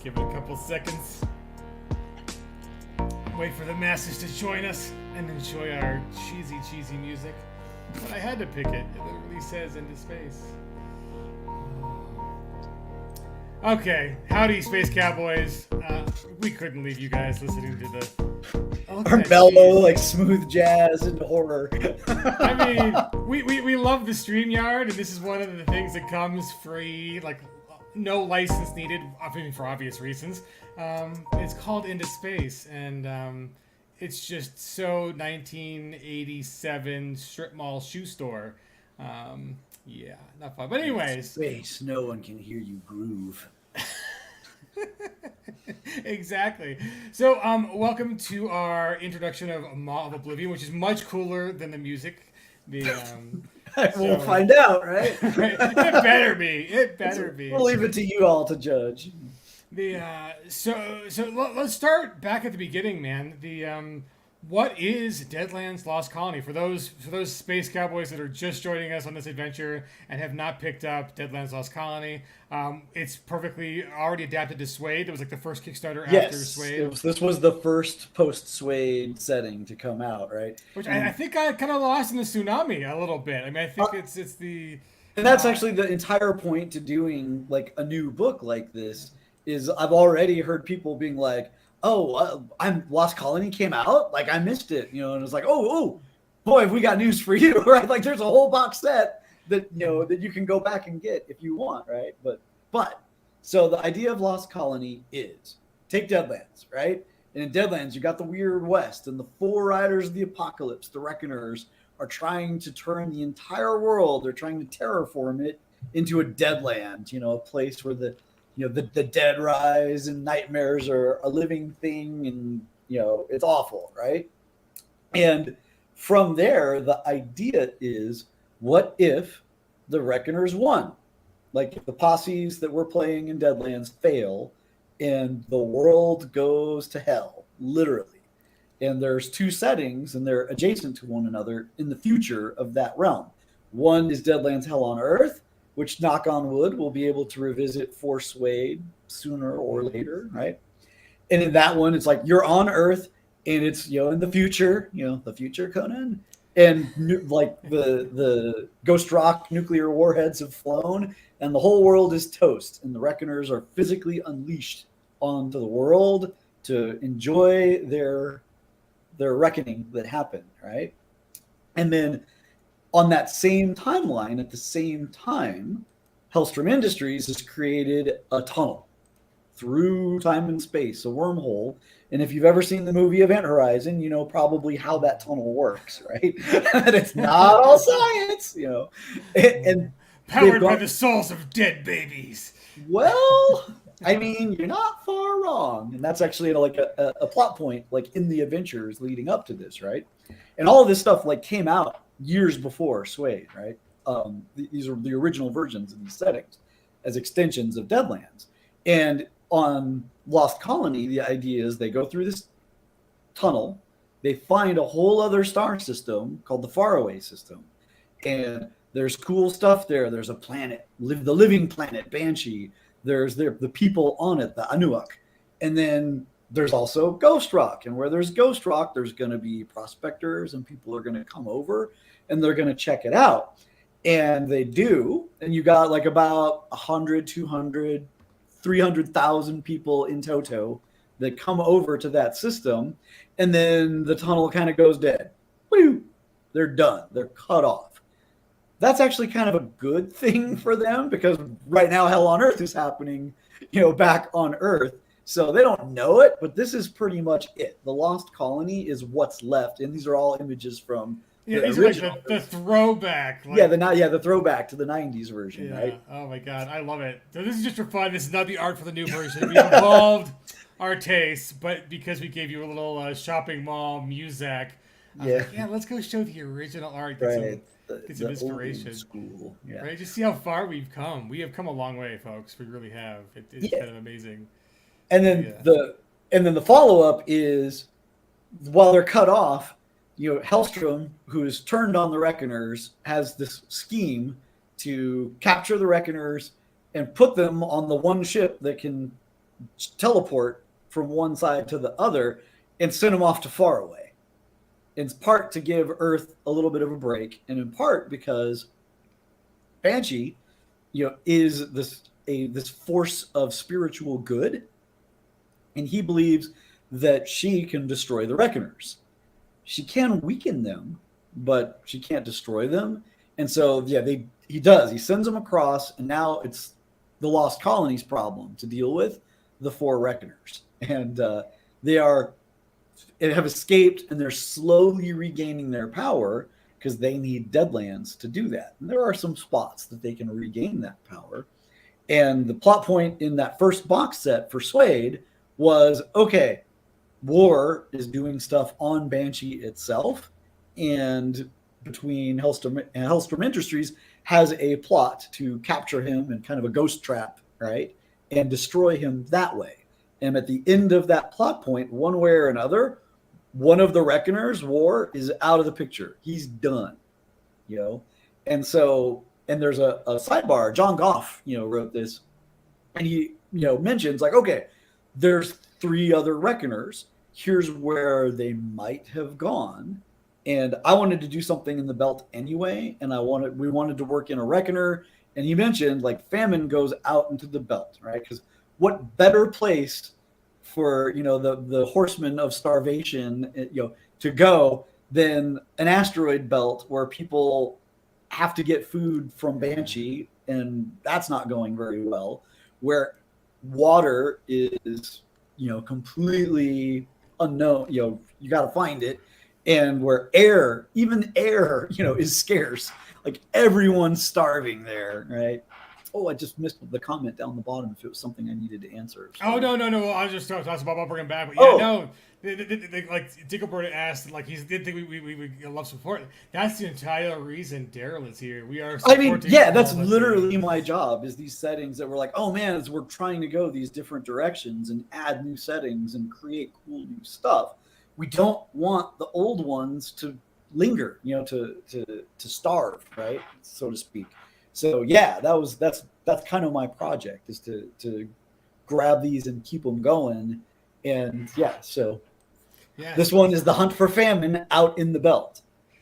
Give it a couple seconds. Wait for the masses to join us and enjoy our cheesy music. But I had to pick it. It literally says Into Space. Okay, howdy, Space Cowboys. We couldn't leave you guys listening to the our mellow, like smooth jazz and horror. I mean, we love the StreamYard, and this is one of the things that comes free, like no license needed, I mean, for obvious reasons. It's called Into Space, and it's just so 1987 strip mall shoe store. Yeah, not fun. But anyways, Space, no one can hear you groove. Exactly. So, welcome to our introduction of Maw of Oblivion, which is much cooler than the music. We'll find out, right? Right. It better be. It better be. We'll leave it to you all to judge. So let's start back at the beginning, man. What is Deadlands Lost Colony? For those space cowboys that are just joining us on this adventure and have not picked up Deadlands Lost Colony, it's perfectly already adapted to Suede. It was like the first Kickstarter after Suede. This was the first post-Suede setting to come out, right? Which I think I kind of lost in the tsunami a little bit. I mean, I think it's the... And that's actually the entire point to doing like a new book like this is I've already heard people being like, I'm Lost Colony came out, like I missed it, and it's like, oh, boy, have we got news for you, right? Like there's a whole box set that that you can go back and get if you want, right? But so the idea of Lost Colony is take Deadlands, right? And in Deadlands, you got the Weird West and the Four Riders of the Apocalypse, the Reckoners, are trying to turn the entire world. They're trying to terraform it into a Deadland, a place where the dead rise and nightmares are a living thing, and it's awful, right? And from there, the idea is, what if the Reckoners won? Like if the posses that we're playing in Deadlands fail and the world goes to hell, literally. And there's two settings and they're adjacent to one another in the future of that realm. One is Deadlands Hell on Earth, which, knock on wood, we'll be able to revisit for Suede sooner or later, right? And in that one, it's like you're on Earth, and it's in the future, the future, Conan, and like the Ghost Rock nuclear warheads have flown, and the whole world is toast, and the Reckoners are physically unleashed onto the world to enjoy their reckoning that happened, right? And then on that same timeline, at the same time, Hellstrom Industries has created a tunnel through time and space, a wormhole. And if you've ever seen the movie Event Horizon, you know probably how that tunnel works, right? And it's not all science, And powered by the souls of dead babies. Well, I mean, you're not far wrong. And that's actually like a plot point, like in the adventures leading up to this, right? And all of this stuff like came out years before Suede, right? These are the original versions of these settings as extensions of Deadlands. And on Lost Colony, the idea is they go through this tunnel, they find a whole other star system called the Faraway system. And there's cool stuff there. There's a planet, the living planet, Banshee. There's the people on it, the Anuak. And then there's also Ghost Rock. And where there's Ghost Rock, there's going to be prospectors and people are going to come over and they're going to check it out. And they do. And you got like about 100, 200, 300,000 people in toto that come over to that system. And then the tunnel kind of goes dead. Woo! They're done. They're cut off. That's actually kind of a good thing for them because right now Hell on Earth is happening, back on Earth. So they don't know it, but this is pretty much it. The Lost Colony is what's left. And these are all images from these are like the throwback. The throwback to the 90s version, right? Oh my God, I love it. So this is just for fun. This is not the art for the new version. We evolved our tastes, but because we gave you a little shopping mall music, let's go show the original art. Get some inspiration. School. Yeah. Right? Just see how far we've come. We have come a long way, folks. We really have. It's kind of amazing. And then the follow-up is while they're cut off, Hellstrom, who's turned on the Reckoners, has this scheme to capture the Reckoners and put them on the one ship that can teleport from one side to the other and send them off to far away. In part to give Earth a little bit of a break, and in part because Banshee, is this force of spiritual good, and he believes that she can destroy the Reckoners. She can weaken them, but she can't destroy them. And so, he does. He sends them across, and now it's the Lost Colony's problem to deal with the 4 Reckoners, and they have escaped, and they're slowly regaining their power because they need Deadlands to do that. And there are some spots that they can regain that power. And the plot point in that first box set for Suede was, okay, War is doing stuff on Banshee itself, and between Hellstrom and Hellstrom Industries has a plot to capture him in kind of a ghost trap, right? And destroy him that way. And at the end of that plot point, one way or another, one of the Reckoners, War, is out of the picture. He's done, And so, and there's a sidebar. John Goff, wrote this, and he, mentions like, okay, there's 3 other Reckoners. Here's where they might have gone. And I wanted to do something in the belt anyway, and we wanted to work in a Reckoner. And he mentioned like famine goes out into the belt, right? Because what better place for the horsemen of starvation to go than an asteroid belt where people have to get food from Banshee, and that's not going very well, where water is completely unknown, you got to find it, and where even air is scarce, like everyone's starving there, right? Oh, I just missed the comment down the bottom if it was something I needed to answer. So. Oh, no. I was just talking about bringing back. But no. Like Dickelbert asked, like he did think we love support. That's the entire reason Daryl is here. We are. That's literally my job. Is these settings that we're like, oh man, as we're trying to go these different directions and add new settings and create cool new stuff, we don't want the old ones to linger, to starve, right, so to speak. So that's kind of my project, is to grab these and keep them going. And this one is the hunt for famine out in the belt.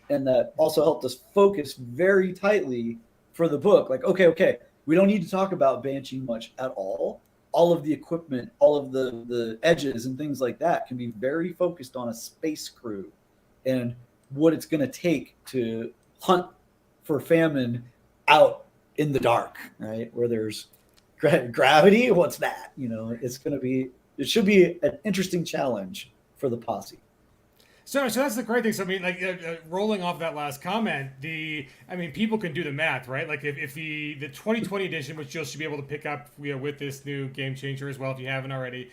And that also helped us focus very tightly for the book. Like, okay, we don't need to talk about Banshee much at all. All of the equipment, all of the edges and things like that can be very focused on a space crew and what it's going to take to hunt for famine out in the dark, right? Where there's gravity. What's that? It should be an interesting challenge for the posse. So that's the great thing. So rolling off that last comment, people can do the math, right? Like if the 2020 edition, which you'll should be able to pick up, with this new GameChanger as well, if you haven't already.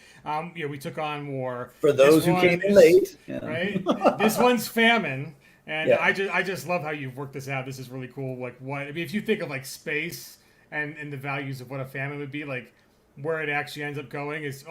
We took on War. For those who came in late, right? This one's famine, and I just love how you've worked this out. This is really cool. Like if you think of like space and the values of what a famine would be, like where it actually ends up going is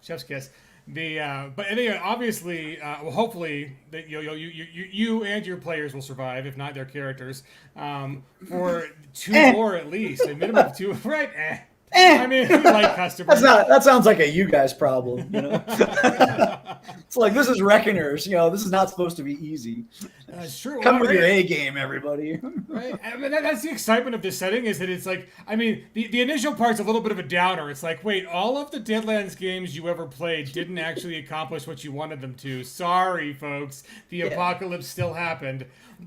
chef's kiss. But anyway, obviously, hopefully that you and your players will survive, if not their characters, for 2 more at least, a minimum of 2, right? I mean, like customers. That sounds like a you guys problem, It's like, this is Reckoners, this is not supposed to be easy. That's true. Come with your A game, everybody. Right. That's the excitement of this setting, is that it's like, the initial part's a little bit of a downer. It's like, wait, all of the Deadlands games you ever played didn't actually accomplish what you wanted them to. Sorry, folks. The apocalypse still happened.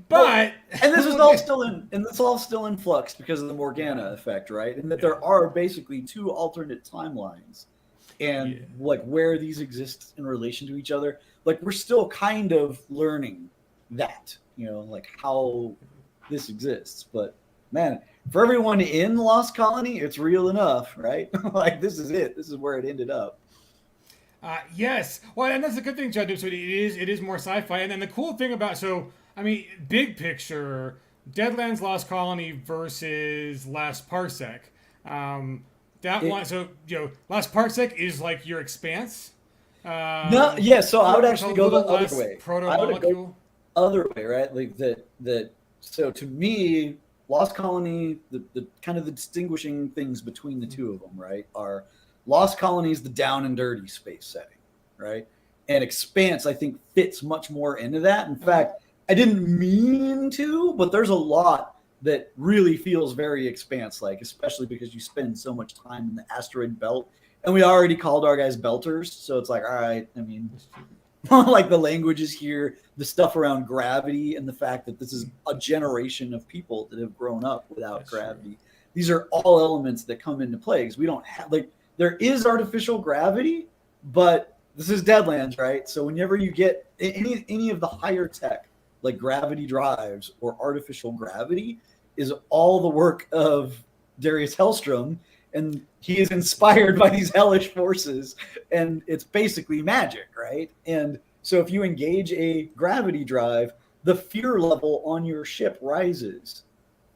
But and this is all still in flux because of the Morgana effect, right? And that there are basically 2 alternate timelines, and like where these exist in relation to each other. Like we're still kind of learning that, like how this exists. But man, for everyone in Lost Colony, it's real enough, right? Like this is it. This is where it ended up. Yes. Well, and that's a good thing, Chad. So it is more sci-fi, and then the cool thing about big picture, Deadlands Lost Colony versus Last Parsec. Last Parsec is like your Expanse. So I would actually go the other way. Proto-molecule. Other way, right? Like that. So to me, Lost Colony, the kind of the distinguishing things between the 2 of them, right, are Lost Colony is the down and dirty space setting, right? And Expanse, I think, fits much more into that. In fact, I didn't mean to, but there's a lot that really feels very Expanse-like, especially because you spend so much time in the asteroid belt. And we already called our guys belters, so it's like, all right, I mean, like the languages here, the stuff around gravity, and the fact that this is a generation of people that have grown up without That's gravity. true. These are all elements that come into play because we don't have, like, there is artificial gravity, but this is Deadlands, right? So whenever you get any of the higher tech, like gravity drives or artificial gravity, is all the work of Darius Hellstrom, and he is inspired by these hellish forces, and it's basically magic, right? And so if you engage a gravity drive, the fear level on your ship rises.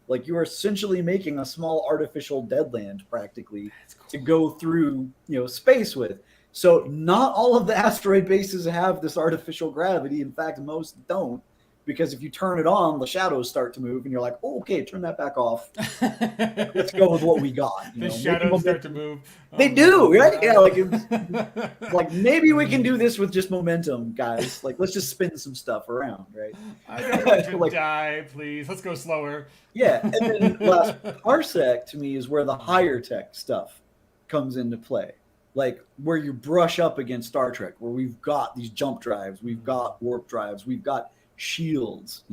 Like, you are essentially making a small artificial deadland practically to go through, space with. So not all of the asteroid bases have this artificial gravity. In fact, most don't, because if you turn it on, the shadows start to move, and you're like, oh, okay, turn that back off. Let's go with what we got. The shadows start to move. They do, right? Yeah, like maybe we can do this with just momentum, guys. Like, let's just spin some stuff around, right? I don't want to die, please. Let's go slower. Yeah, and then last parsec to me is where the higher tech stuff comes into play. Like, where you brush up against Star Trek, where we've got these jump drives, we've got warp drives, we've got shields,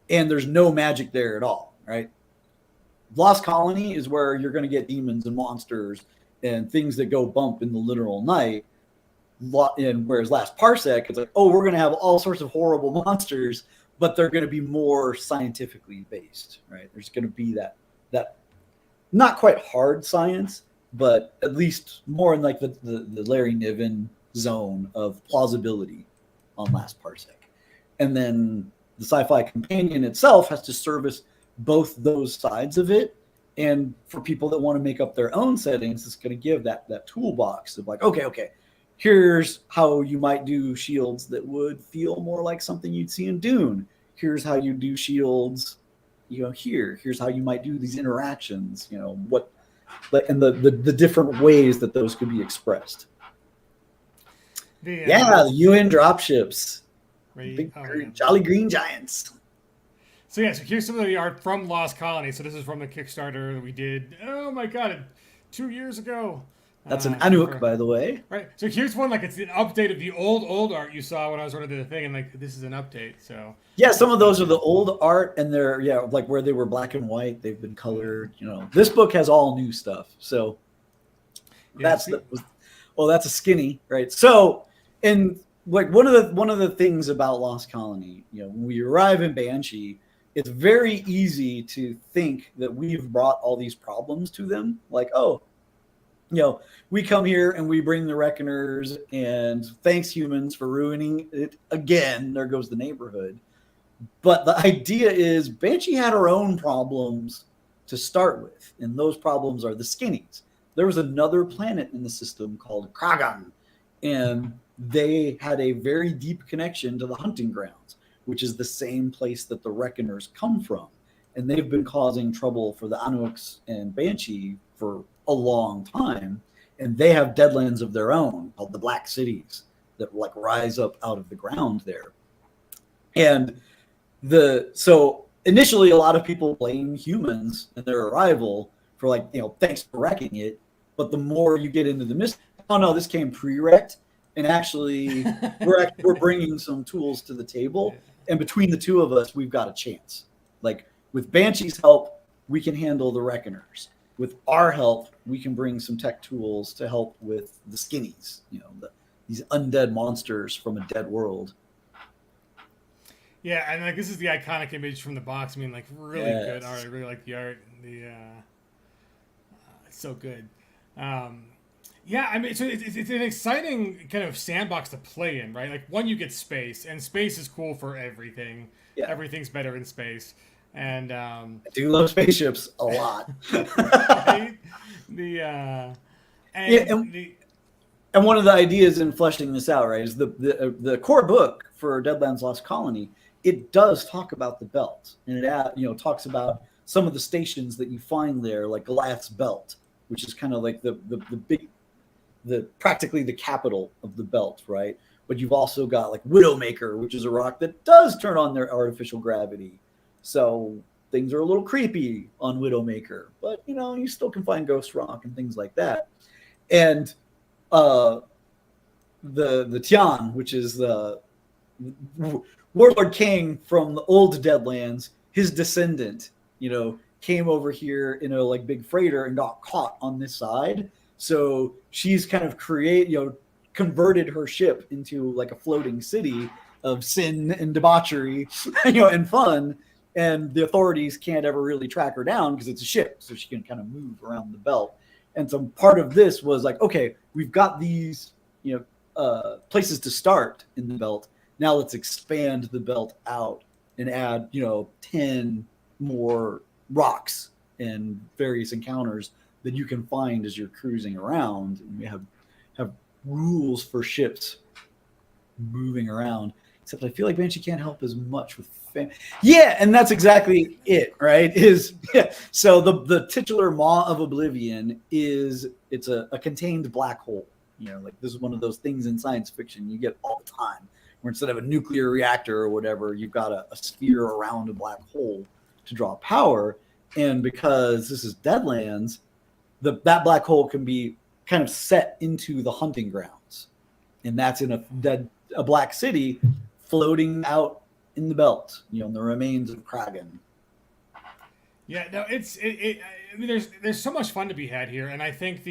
and there's no magic there at all, right? Lost Colony is where you're going to get demons and monsters and things that go bump in the literal night. And whereas last parsec, it's like, oh, we're going to have all sorts of horrible monsters, but they're going to be more scientifically based, right? There's going to be that not quite hard science, but at least more in like the Larry Niven zone of plausibility on last parsec. And then the sci-fi companion itself has to service both those sides of it. And for people that want to make up their own settings, it's going to give that toolbox of like, okay, here's how you might do shields that would feel more like something you'd see in Dune. Here's how you do shields, here's how you might do these interactions, and the different ways that those could be expressed. The UN dropships. Big jolly green giants. So here's some of the art from Lost Colony. So this is from the Kickstarter that we did. Oh my god, 2 years ago. That's an Anuk, by the way. Right. So here's one, like, it's an update of the old art you saw when I was running the thing, and like this is an update. So yeah, some of those are the old art, and they're like where they were black and white. They've been colored. This book has all new stuff. So that's a skinny, right? So, and like one of the things about Lost Colony, when we arrive in Banshee, it's very easy to think that we've brought all these problems to them. Like, oh, we come here and we bring the Reckoners, and thanks humans for ruining it again. There goes the neighborhood. But the idea is Banshee had her own problems to start with, and those problems are the skinnies. There was another planet in the system called Kragan, and they had a very deep connection to the hunting grounds, which is the same place that the Reckoners come from. And they've been causing trouble for the Anuks and Banshee for a long time. And they have deadlands of their own called the Black Cities that like rise up out of the ground there. And so initially a lot of people blame humans and their arrival for like, thanks for wrecking it. But the more you get into the mystery, oh no, this came pre-wrecked. And actually, we're bringing some tools to the table, and between the two of us, we've got a chance. Like, with Banshee's help, we can handle the Reckoners. With our help, we can bring some tech tools to help with the skinnies, these undead monsters from a dead world. Yeah, and like this is the iconic image from the box. I mean, like really good art. I really like the art. It's so good. Yeah, I mean, so it's an exciting kind of sandbox to play in, right? Like, one, you get space, and space is cool for everything. Yeah. Everything's better in space. And I do love spaceships a lot. Right? And one of the ideas in fleshing this out, right, is the core book for Deadlands Lost Colony. It does talk about the belt, and it talks about some of the stations that you find there, like Goliath's Belt, which is kind of like the big practically the capital of the belt, right? But you've also got like Widowmaker, which is a rock that does turn on their artificial gravity. So things are a little creepy on Widowmaker, but you still can find Ghost Rock and things like that. And the Tian, which is the Warlord King from the old Deadlands, his descendant, came over here in a like big freighter and got caught on this side. So she's kind of converted her ship into like a floating city of sin and debauchery, and fun. And the authorities can't ever really track her down because it's a ship, so she can kind of move around the belt. And so part of this was like, okay, we've got these, places to start in the belt. Now let's expand the belt out and add, 10 more rocks and various encounters that you can find as you're cruising around. And we have rules for ships moving around. Except I feel like Banshee can't help as much with yeah, and that's exactly it, right? So the titular Maw of Oblivion it's a contained black hole. Like this is one of those things in science fiction you get all the time, where instead of a nuclear reactor or whatever, you've got a sphere around a black hole to draw power. And because this is Deadlands, that black hole can be kind of set into the hunting grounds, and that's in a black city floating out in the belt, in the remains of Kragan. Yeah, no, I mean, there's so much fun to be had here, and I think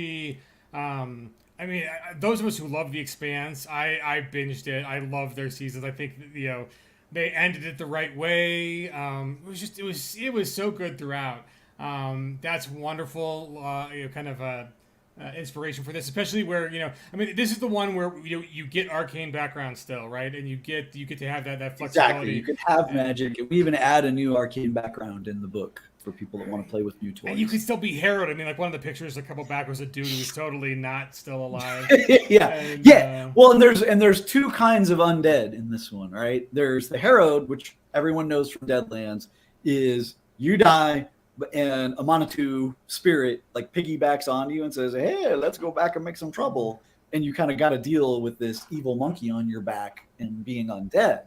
those of us who love The Expanse, I binged it. I love their seasons. I think they ended it the right way. It was so good throughout. That's wonderful. Kind of inspiration for this, especially where this is the one where you get arcane background still, right? And you get to have that flexibility. Exactly, you could have magic. We even add a new arcane background in the book for people that want to play with new toys. And you could still be Herod. I mean, like one of the pictures a couple back was a dude who was totally not still alive. Yeah. Well, and there's two kinds of undead in this one, right? There's the Herod, which everyone knows from Deadlands, is you die, and a Manitou spirit like piggybacks on you and says, "Hey, let's go back and make some trouble." And you kind of got to deal with this evil monkey on your back and being undead.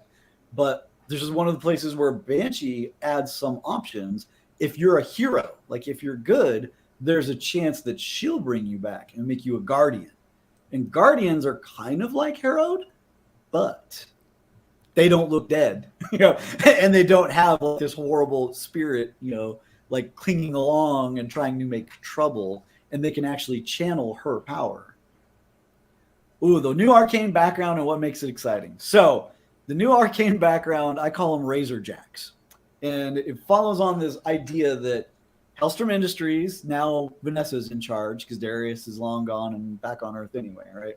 But this is one of the places where Banshee adds some options. If you're a hero, like if you're good, there's a chance that she'll bring you back and make you a guardian. And guardians are kind of like Herod, but they don't look dead, and they don't have like this horrible spirit, like clinging along and trying to make trouble, and they can actually channel her power. Ooh, the new arcane background and what makes it exciting. So the new arcane background, I call them Razor Jacks. And it follows on this idea that Hellstrom Industries, now Vanessa's in charge because Darius is long gone and back on Earth anyway, right?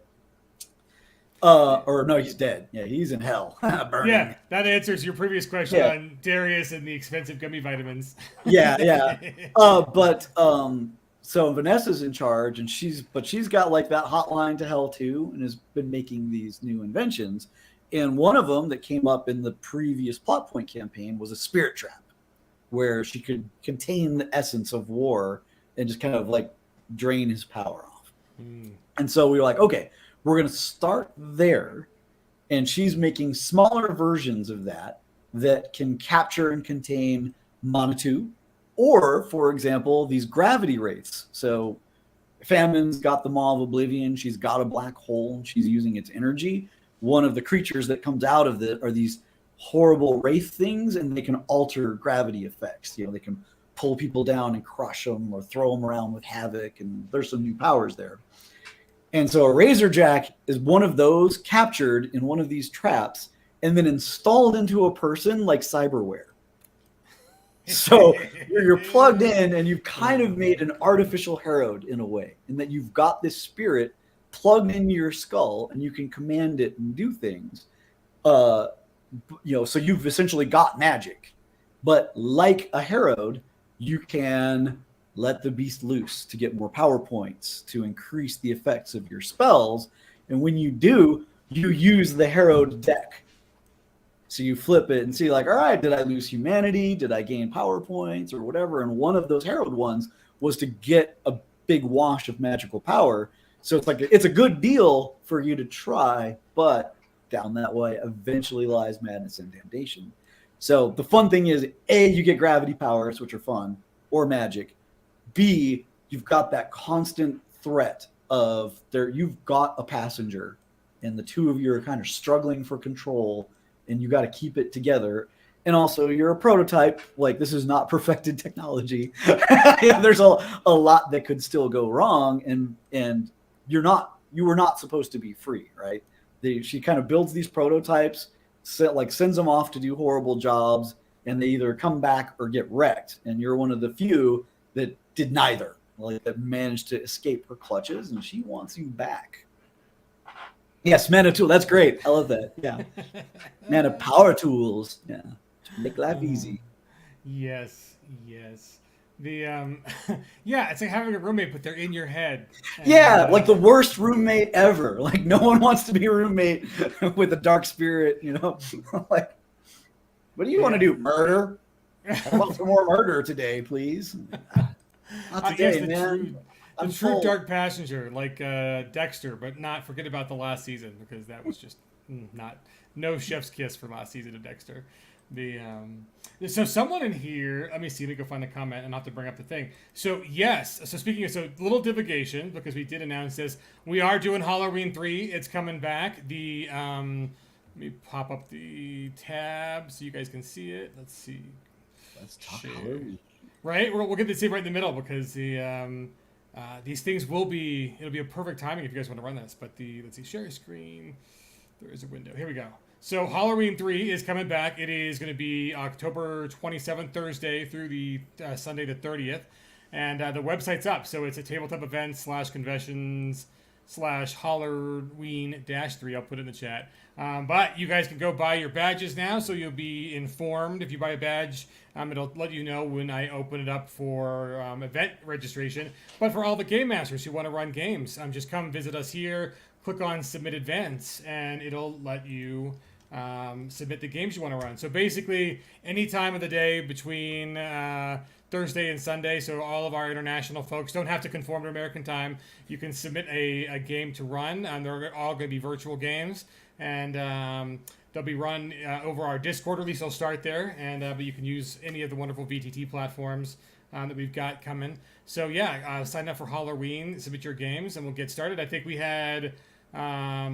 Or no, he's dead. Yeah, he's in hell. Burning. Yeah, that answers your previous question on Darius and the expensive gummy vitamins. Yeah. So Vanessa's in charge, and she's got like that hotline to hell too, and has been making these new inventions. And one of them that came up in the previous plot point campaign was a spirit trap, where she could contain the essence of war and just kind of like drain his power off. And so we were like, okay, we're going to start there. And she's making smaller versions of that can capture and contain Manitou, or, for example, these gravity wraiths. So Famine's got the Maw of Oblivion. She's got a black hole. She's using its energy. One of the creatures that comes out of it are these horrible wraith things, and they can alter gravity effects. They can pull people down and crush them or throw them around with havoc, and there's some new powers there. And so a Razorjack is one of those captured in one of these traps and then installed into a person like cyberware. So you're plugged in, and you've kind of made an artificial Herod in a way, in that you've got this spirit plugged into your skull, and you can command it and do things. So you've essentially got magic. But like a Herod, you can let the beast loose to get more power points, to increase the effects of your spells. And when you do, you use the Herod deck. So you flip it and see like, all right, did I lose humanity? Did I gain power points or whatever? And one of those Herod ones was to get a big wash of magical power. So it's a good deal for you to try, but down that way eventually lies madness and damnation. So the fun thing is, A, you get gravity powers, which are fun, or magic. B, you've got that constant threat of you've got a passenger and the two of you are kind of struggling for control and you got to keep it together. And also you're a prototype, like this is not perfected technology. There's a lot that could still go wrong, and you were not supposed to be free, right? She kind of builds these prototypes, sends them off to do horrible jobs, and they either come back or get wrecked. And you're one of the few that did neither, like that managed to escape her clutches, and she wants you back. Yes, mana tool. That's great. I love that. Yeah, mana power tools. Yeah, to make life easy. Yes. The yeah, it's like having a roommate, but they're in your head. And, yeah, like the worst roommate ever. Like no one wants to be a roommate with a dark spirit. Like, what do you want to do? Murder? How about some more murder today, please? Not today, yes, man. The true dark passenger, like Dexter, but not forget about the last season, because that was just no chef's kiss for last season of Dexter. So someone in here, let me see, let me go find the comment and not have to bring up the thing. So yes, so speaking of, so little divagation, because we did announce this, we are doing Halloween 3. It's coming back. Let me pop up the tab so you guys can see it. Let's see. Let's talk Halloween. Right, we'll get to see right in the middle, because these things it'll be a perfect timing if you guys want to run this. But let's see, share screen. There is a window. Here we go. So Halloween 3 is coming back. It is going to be October 27th, Thursday, through the Sunday the 30th. And the website's up. So it's a tabletop events /conventions /Halloween-3. I'll put it in the chat. But you guys can go buy your badges now, so you'll be informed. If you buy a badge, it'll let you know when I open it up for event registration. But for all the game masters who want to run games, just come visit us here, click on Submit Events, and it'll let you submit the games you want to run. So basically, any time of the day between Thursday and Sunday, so all of our international folks don't have to conform to American time. You can submit a game to run, and they're all going to be virtual games, and they'll be run over our Discord. At least they'll start there, and but you can use any of the wonderful VTT platforms that we've got coming. So yeah, sign up for Halloween, submit your games, and we'll get started. I think we had I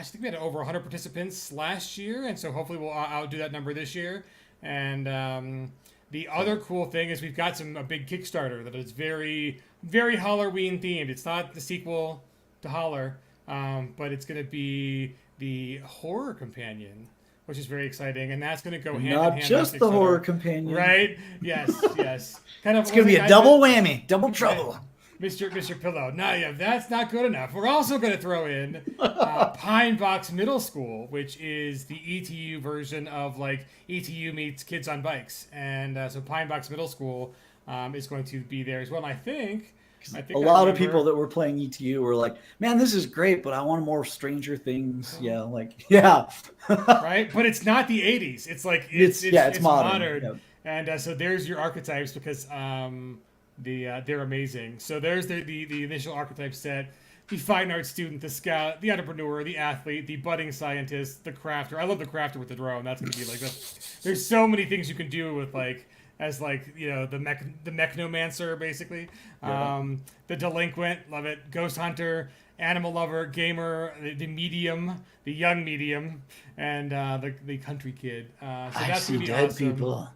think we had over 100 participants last year, and so hopefully we'll outdo that number this year. And the other cool thing is we've got a big Kickstarter that is very, very Halloween themed. It's not the sequel to Holler, but it's going to be the horror companion, which is very exciting, and that's going to go hand in hand. Not just the horror companion, right? Yes. Kind of. It's going to be a double whammy, double trouble. Mr. Pillow. No, yeah, that's not good enough. We're also going to throw in Pine Box Middle School, which is the ETU version of like ETU meets Kids on Bikes. And so Pine Box Middle School is going to be there as well. And I think a lot of people that were playing ETU were like, man, this is great, but I want more Stranger Things. Yeah, like, yeah. Right? But it's not the 80s. It's like, it's modern. Yep. And so there's your archetypes, because they're amazing. So there's the initial archetype set: the fine arts student, the scout, the entrepreneur, the athlete, the budding scientist, the crafter. I love the crafter with the drone. That's gonna be like there's so many things you can do with the mechnomancer, basically. Yeah. The delinquent, love it. Ghost hunter, animal lover, gamer, the medium, the young medium, and the country kid. So that's gonna be dead awesome. People.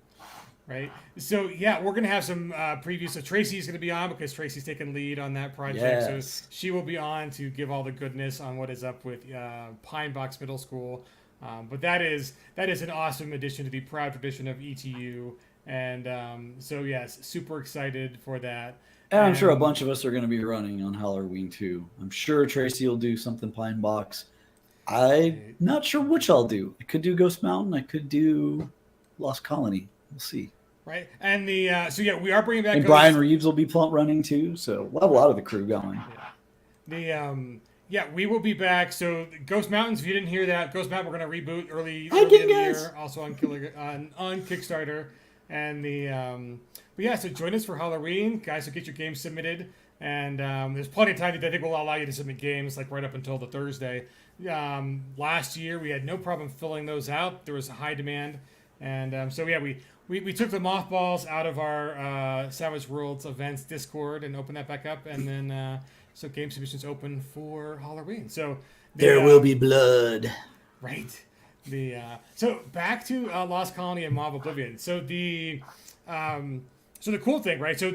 Right. So yeah, we're gonna have some previews. So Tracy's gonna be on, because Tracy's taking lead on that project. Yes. So she will be on to give all the goodness on what is up with Pine Box Middle School. But that is an awesome addition to the proud tradition of ETU. And so yes, super excited for that. And I'm sure a bunch of us are going to be running on Halloween too. I'm sure Tracy will do something Pine Box. I'm not sure which I'll do. I could do Ghost Mountain. I could do Lost Colony. We'll see. Right. And we are bringing back. And Brian Reeves will be running too. So we'll have a lot of the crew going. Yeah. We will be back. So Ghost Mountains, if you didn't hear that, Ghost Mountain, we're going to reboot early in the year, also on Kickstarter. And yeah, so join us for Halloween, guys. So get your games submitted, and there's plenty of time that I think will allow you to submit games like right up until the Thursday. Last year we had no problem filling those out. There was a high demand, and so yeah, we took the mothballs out of our Savage Worlds events Discord and opened that back up, and then so game submissions open for Halloween. So There will be blood. right. So back to Lost Colony and Maw of Oblivion. So so the cool thing, right? So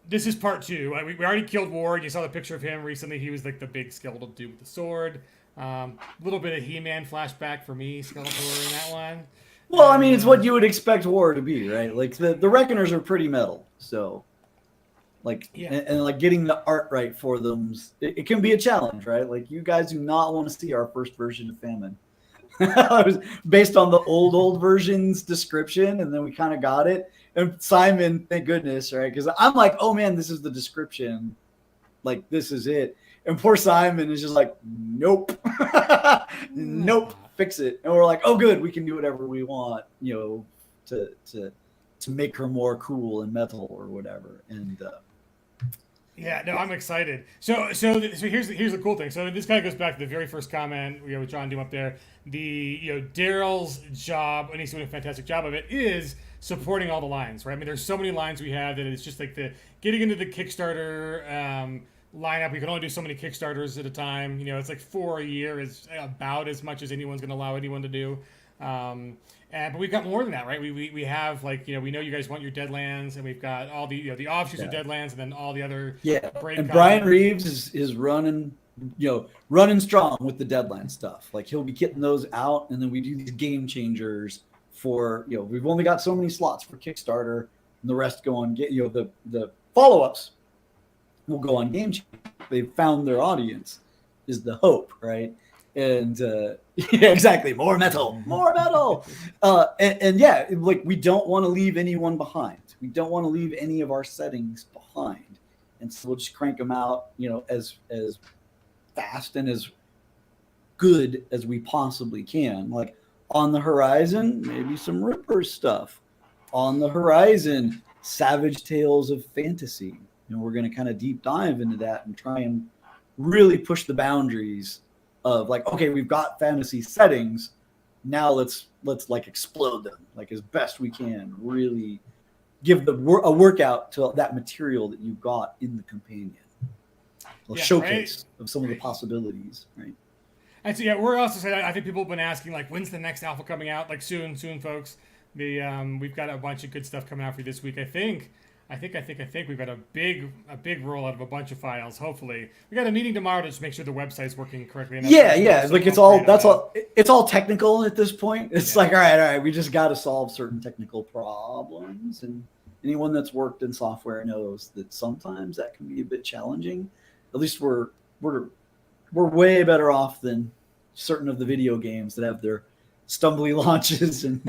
this is part 2. We already killed Ward. You saw the picture of him recently. He was like the big skeletal dude with the sword. Little bit of He-Man flashback for me, Skeletor in that one. Well, I mean, it's what you would expect war to be, right? Like the Reckoners are pretty metal, so like and like getting the art right for them, it can be a challenge, right? Like you guys do not want to see our first version of Famine. It was based on the old version's description, and then we kind of got it. And Simon, thank goodness, right? Because I'm like, oh man, this is the description, like this is it. And poor Simon is just like, nope, nope, fix it. And we're like, oh good, we can do whatever we want, to make her more cool and metal or whatever. And yeah, no, I'm excited. So here's the cool thing. So this kind of goes back to the very first comment with John Doom up there. Daryl's job, and he's doing a fantastic job of it, is supporting all the lines, right? I mean, there's so many lines we have that it's just like the getting into the Kickstarter lineup. We can only do so many Kickstarters at a time. It's like 4 a year is about as much as anyone's going to allow anyone to do. But we've got more than that, right? We have like we know you guys want your Deadlands, and we've got all the the offshoots of Deadlands, and then all the other And Brian Reeves is running strong with the Deadlands stuff. Like he'll be getting those out, and then we do these game changers for we've only got so many slots for Kickstarter, and the rest go on the follow-ups will go on GameChanger. They've found their audience is the hope, right? And yeah, exactly, more metal. And yeah, like we don't want to leave anyone behind. We don't want to leave any of our settings behind, and so we'll just crank them out as fast and as good as we possibly can. Like on the horizon, maybe some Ripper stuff. On the horizon, Savage Tales of Fantasy. We're going to kind of deep dive into that and try and really push the boundaries of like, okay, we've got fantasy settings. Now let's like explode them like as best we can. Really give a workout to that material that you got in the companion. A showcase of some of the possibilities, right? And so we're also saying, I think people have been asking like, when's the next alpha coming out? Like soon, folks. We've got a bunch of good stuff coming out for you this week. I think we've got a big rollout of a bunch of files. Hopefully, we got a meeting tomorrow to just make sure the website's working correctly. Yeah. Like it's all technical at this point. It's like, all right. We just got to solve certain technical problems, and anyone that's worked in software knows that sometimes that can be a bit challenging. At least we're way better off than certain of the video games that have their stumbly launches and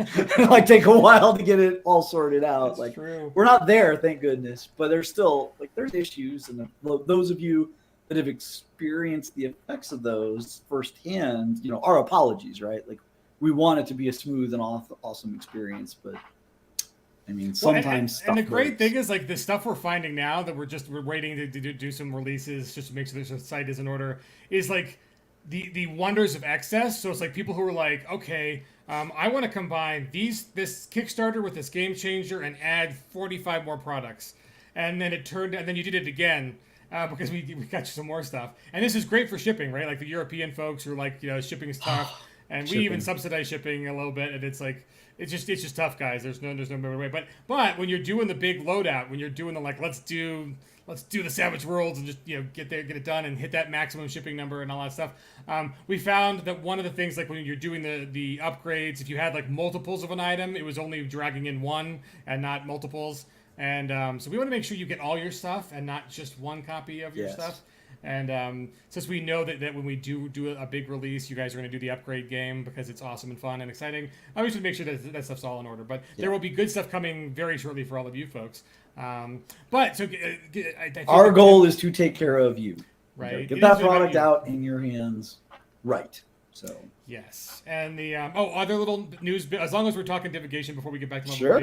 like take a while to get it all sorted out. That's like true. We're not there, thank goodness, but there's still there's issues, and those of you that have experienced the effects of those firsthand, our apologies, right? Like we want it to be a smooth and awesome experience, but I mean sometimes. And the great thing is like the stuff we're finding now that we're waiting to do some releases just to make sure the site is in order is like the wonders of excess. So it's like people who are like, okay, I want to combine this Kickstarter with this Game Changer and add 45 more products, and then you did it again because we got you some more stuff. And this is great for shipping, right? Like the European folks who are like, shipping is tough, and we even subsidize shipping a little bit, and it's like it's just tough, guys. There's no better way. But when you're doing the big loadout, when you're doing the like, let's do the Savage Worlds and just get it done and hit that maximum shipping number and all that stuff. We found that one of the things, like when you're doing the upgrades, if you had like multiples of an item, it was only dragging in one and not multiples. And so we want to make sure you get all your stuff and not just one copy of your stuff. And since we know that when we do a big release, you guys are going to do the upgrade game because it's awesome and fun and exciting, I always want to make sure that stuff's all in order. But there will be good stuff coming very shortly for all of you folks. But so I think our goal is to take care of you. Right. Get that product out in your hands. Right. So Yes, and the other little news. As long as we're talking divagation before we get back to Sure.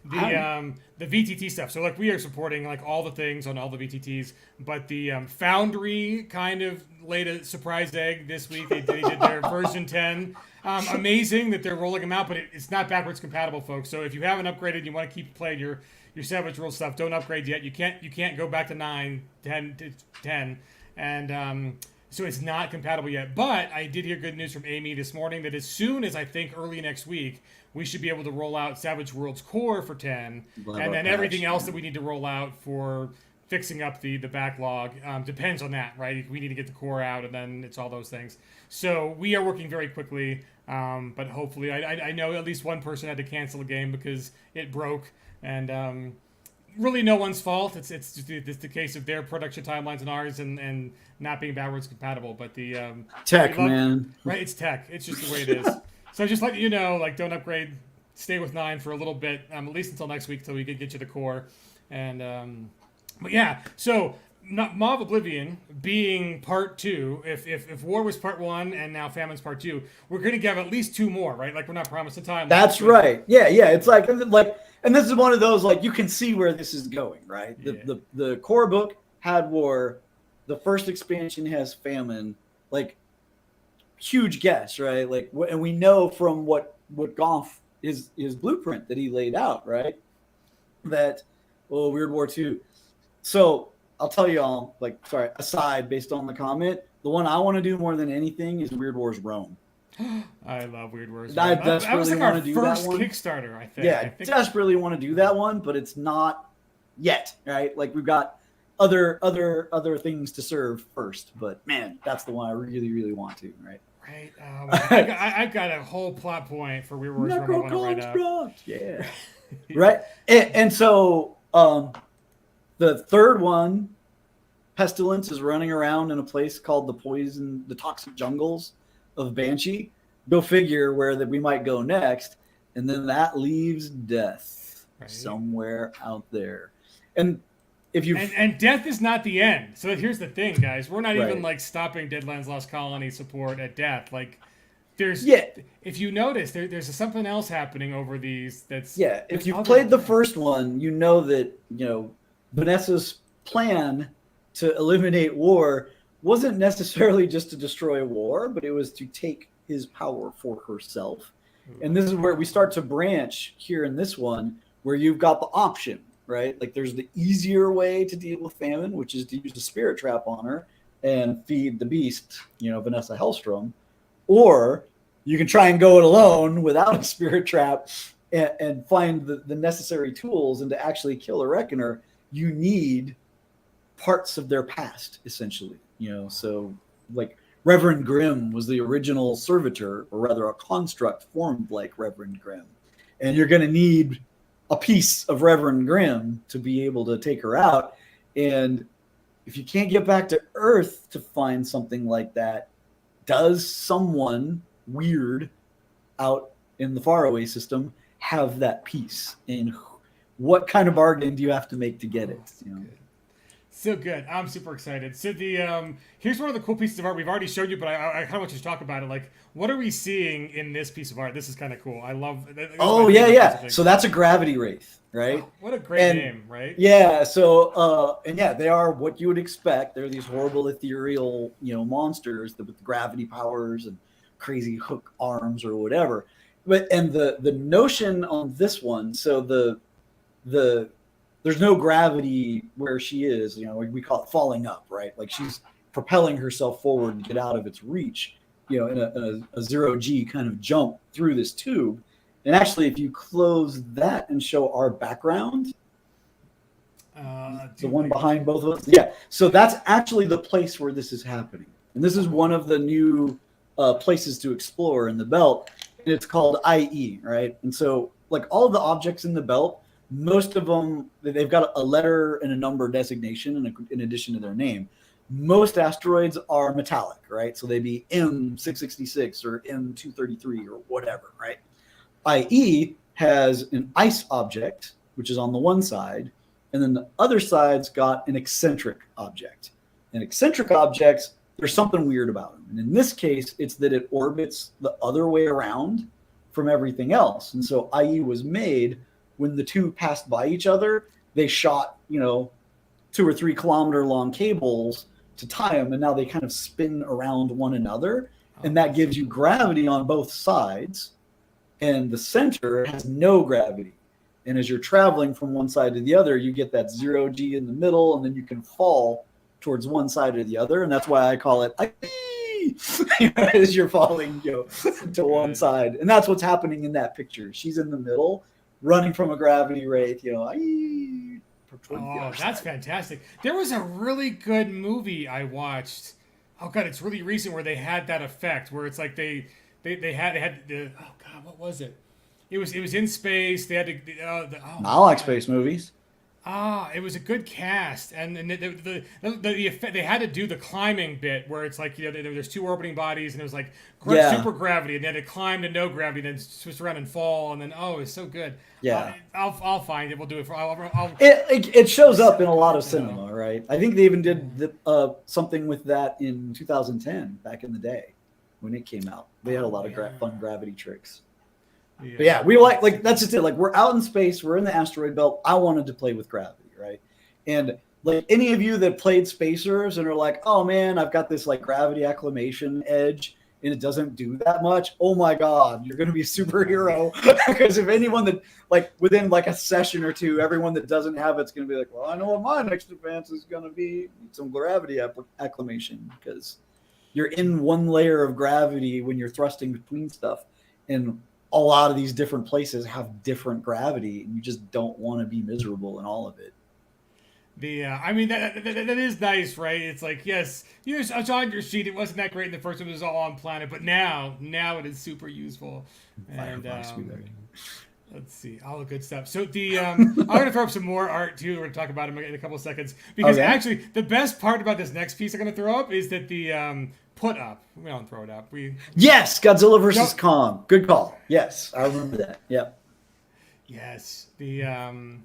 the VTT stuff. So like we are supporting like all the things on all the VTTs, but the Foundry kind of laid a surprise egg this week. They did their version 10. Amazing that they're rolling them out, but it's not backwards compatible, folks. So if you haven't upgraded, you want to keep playing your Savage World stuff. Don't upgrade yet. You can't go back to 9, 10 to 10, and so it's not compatible yet. But I did hear good news from Amy this morning that as soon as I think early next week, we should be able to roll out Savage Worlds Core for 10, and then everything else that we need to roll out for fixing up the backlog depends on that, right? We need to get the core out, and then it's all those things. So we are working very quickly, but hopefully, I know at least one person had to cancel a game because it broke, and really no one's fault. It's just the case of their production timelines and ours, and not being backwards compatible. But the tech, man, right? It's tech. It's just the way it is. So just let you know, like, don't upgrade. Stay with 9 for a little bit, at least until next week, till we can get you the core. And but yeah, so Maw of Oblivion being part 2. If War was part 1 and now Famine's part 2, we're gonna give at least 2 more, right? Like we're not promised a time. That's right. Yeah. It's like, and this is one of those, like, you can see where this is going, right? The core book had War, the first expansion has Famine, like huge guess, right? Like, and we know from what Goff his blueprint that he laid out, right? That Weird War 2. So I'll tell you all, like, sorry, aside based on the comment, the one I want to do more than anything is Weird Wars Rome. I love Weird Wars. I desperately want to do that one. Kickstarter, I think. Yeah, I think. Desperately want to do that one, but it's not yet, right? Like, we've got other things to serve first, but man, that's the one I really, really want to, right? Right. I've got a whole plot point for Weird Wars Rome I want to write up. Yeah. Right. And so the third one, Pestilence, is running around in a place called the Toxic Jungles of Banshee. Go figure where that we might go next. And then that leaves Death somewhere out there. And if you and Death is not the end. So here's the thing, guys. We're not even like stopping Deadlands Lost Colony support at Death. Like there's if you notice there's something else happening over these if you played the first one, you know that Vanessa's plan to eliminate War wasn't necessarily just to destroy War, but it was to take his power for herself. And this is where we start to branch here in this one, where you've got the option, right? Like, there's the easier way to deal with Famine, which is to use the spirit trap on her and feed the beast, Vanessa Hellstrom. Or you can try and go it alone without a spirit trap and find the necessary tools. And to actually kill a Reckoner, you need parts of their past, essentially. So like Reverend Grimm was the original servitor, or rather a construct formed like Reverend Grimm. And you're going to need a piece of Reverend Grimm to be able to take her out. And if you can't get back to Earth to find something like that, does someone weird out in the faraway system have that piece? And what kind of bargain do you have to make to get it? So good. I'm super excited. So here's one of the cool pieces of art we've already showed you, but I kind of want you to talk about it. Like, what are we seeing in this piece of art? This is kind of cool. I love. So that's a Gravity Wraith, right? Oh, what a great name, right? Yeah. So they are what you would expect. They're these horrible ethereal, monsters with gravity powers and crazy hook arms or whatever. But the notion on this one, so the there's no gravity where she is, we call it falling up, right? Like, she's propelling herself forward to get out of its reach, in a zero G kind of jump through this tube. And actually, if you close that and show our background, the one behind both of us, so that's actually the place where this is happening. And this is one of the new places to explore in the belt. And it's called IE, right? And so, like, all of the objects in the belt, most of them, they've got a letter and a number designation in addition to their name. Most asteroids are metallic, right? So they'd be M666 or M233 or whatever, right? IE has an ice object, which is on the one side, and then the other side's got an eccentric object. And eccentric objects there's something weird about them. And in this case, it's that it orbits the other way around from everything else. And so IE was made when the two passed by each other, they shot, 2 or 3 kilometer long cables to tie them, and now they kind of spin around one another, and that gives you gravity on both sides, and the center has no gravity. And as you're traveling from one side to the other, you get that 0G in the middle, and then you can fall towards one side or the other, and that's why I call it as you're falling to one side. And that's what's happening in that picture. She's in the middle, running from a gravity wraith, Oh, that's fantastic. There was a really good movie I watched. Oh god, it's really recent where they had that effect where it's like they had the oh god, what was it? It was in space. They had to I like space movies. It was a good cast, and the effect, they had to do the climbing bit where it's like there's 2 orbiting bodies, and it was like super gravity, and then it climbed to no gravity, then switch around and fall, and then it's so good. Yeah, I'll find it. We'll do it for. It shows up in a lot of cinema, right? I think they even did something with that in 2010, back in the day when it came out. They had a lot of fun gravity tricks. Yeah. But yeah, we like that's just it. Like, we're out in space, we're in the asteroid belt. I wanted to play with gravity, right? And like any of you that played Spacers and are like, oh man, I've got this like gravity acclimation edge and it doesn't do that much. Oh my God, you're gonna be a superhero. Because if anyone that like within like a session or two, everyone that doesn't have it's gonna be like, well, I know what my next advance is gonna be, some gravity acclimation, because you're in one layer of gravity when you're thrusting between stuff, and a lot of these different places have different gravity, and you just don't want to be miserable in all of it. I mean, that is nice, right? It's like, yes, it's on your sheet. It wasn't that great in the first one. It was all on planet, but now it is super useful. And let's see, all the good stuff. So I'm going to throw up some more art too. We're going to talk about it in a couple of seconds, because actually the best part about this next piece I'm going to throw up is that the put up. We don't throw it up. Yes, Godzilla versus Kong. Good call. Yes, I remember that. Yep. Yes, the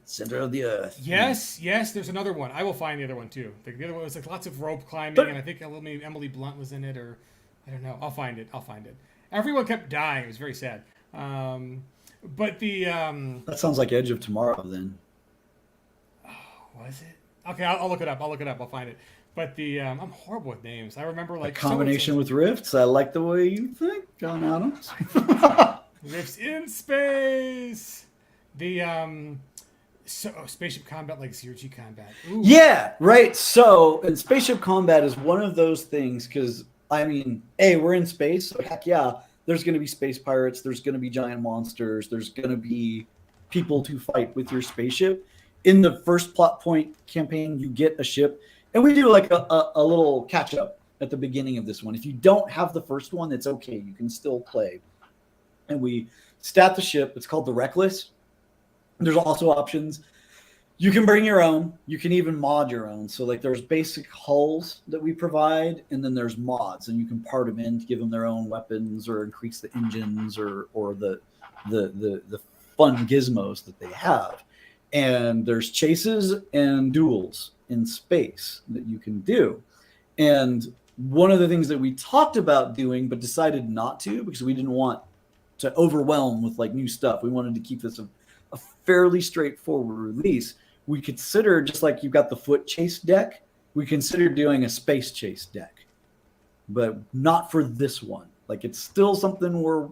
center of the earth. Yes. There's another one. I will find the other one too. The other one was like lots of rope climbing, and I think maybe Emily Blunt was in it, or I don't know. I'll find it. Everyone kept dying. It was very sad. But the that sounds like Edge of Tomorrow then. Oh, was it? Okay, I'll look it up. I'll find it. But I'm horrible with names. I remember like a combination with Rifts. I like the way you think, John Adams. Rifts in space. The spaceship combat, like zero-G combat. Ooh. Yeah, right. So, and spaceship combat is one of those things, because I mean, we're in space. So heck yeah, there's going to be space pirates. There's going to be giant monsters. There's going to be people to fight with your spaceship. In the first plot point campaign, you get a ship. And we do like a little catch up at the beginning of this one. If you don't have the first one, it's okay. You can still play. And we stat the ship. It's called the Reckless. There's also options. You can bring your own. You can even mod your own. So like there's basic hulls that we provide, and then there's mods, and you can part them in to give them their own weapons or increase the engines or the fun gizmos that they have. And there's chases and duels in space that you can do. And one of the things that we talked about doing but decided not to, because we didn't want to overwhelm with like new stuff, we wanted to keep this a fairly straightforward release. We considered, just like you've got the foot chase deck, we considered doing a space chase deck, but not for this one. Like, it's still something we're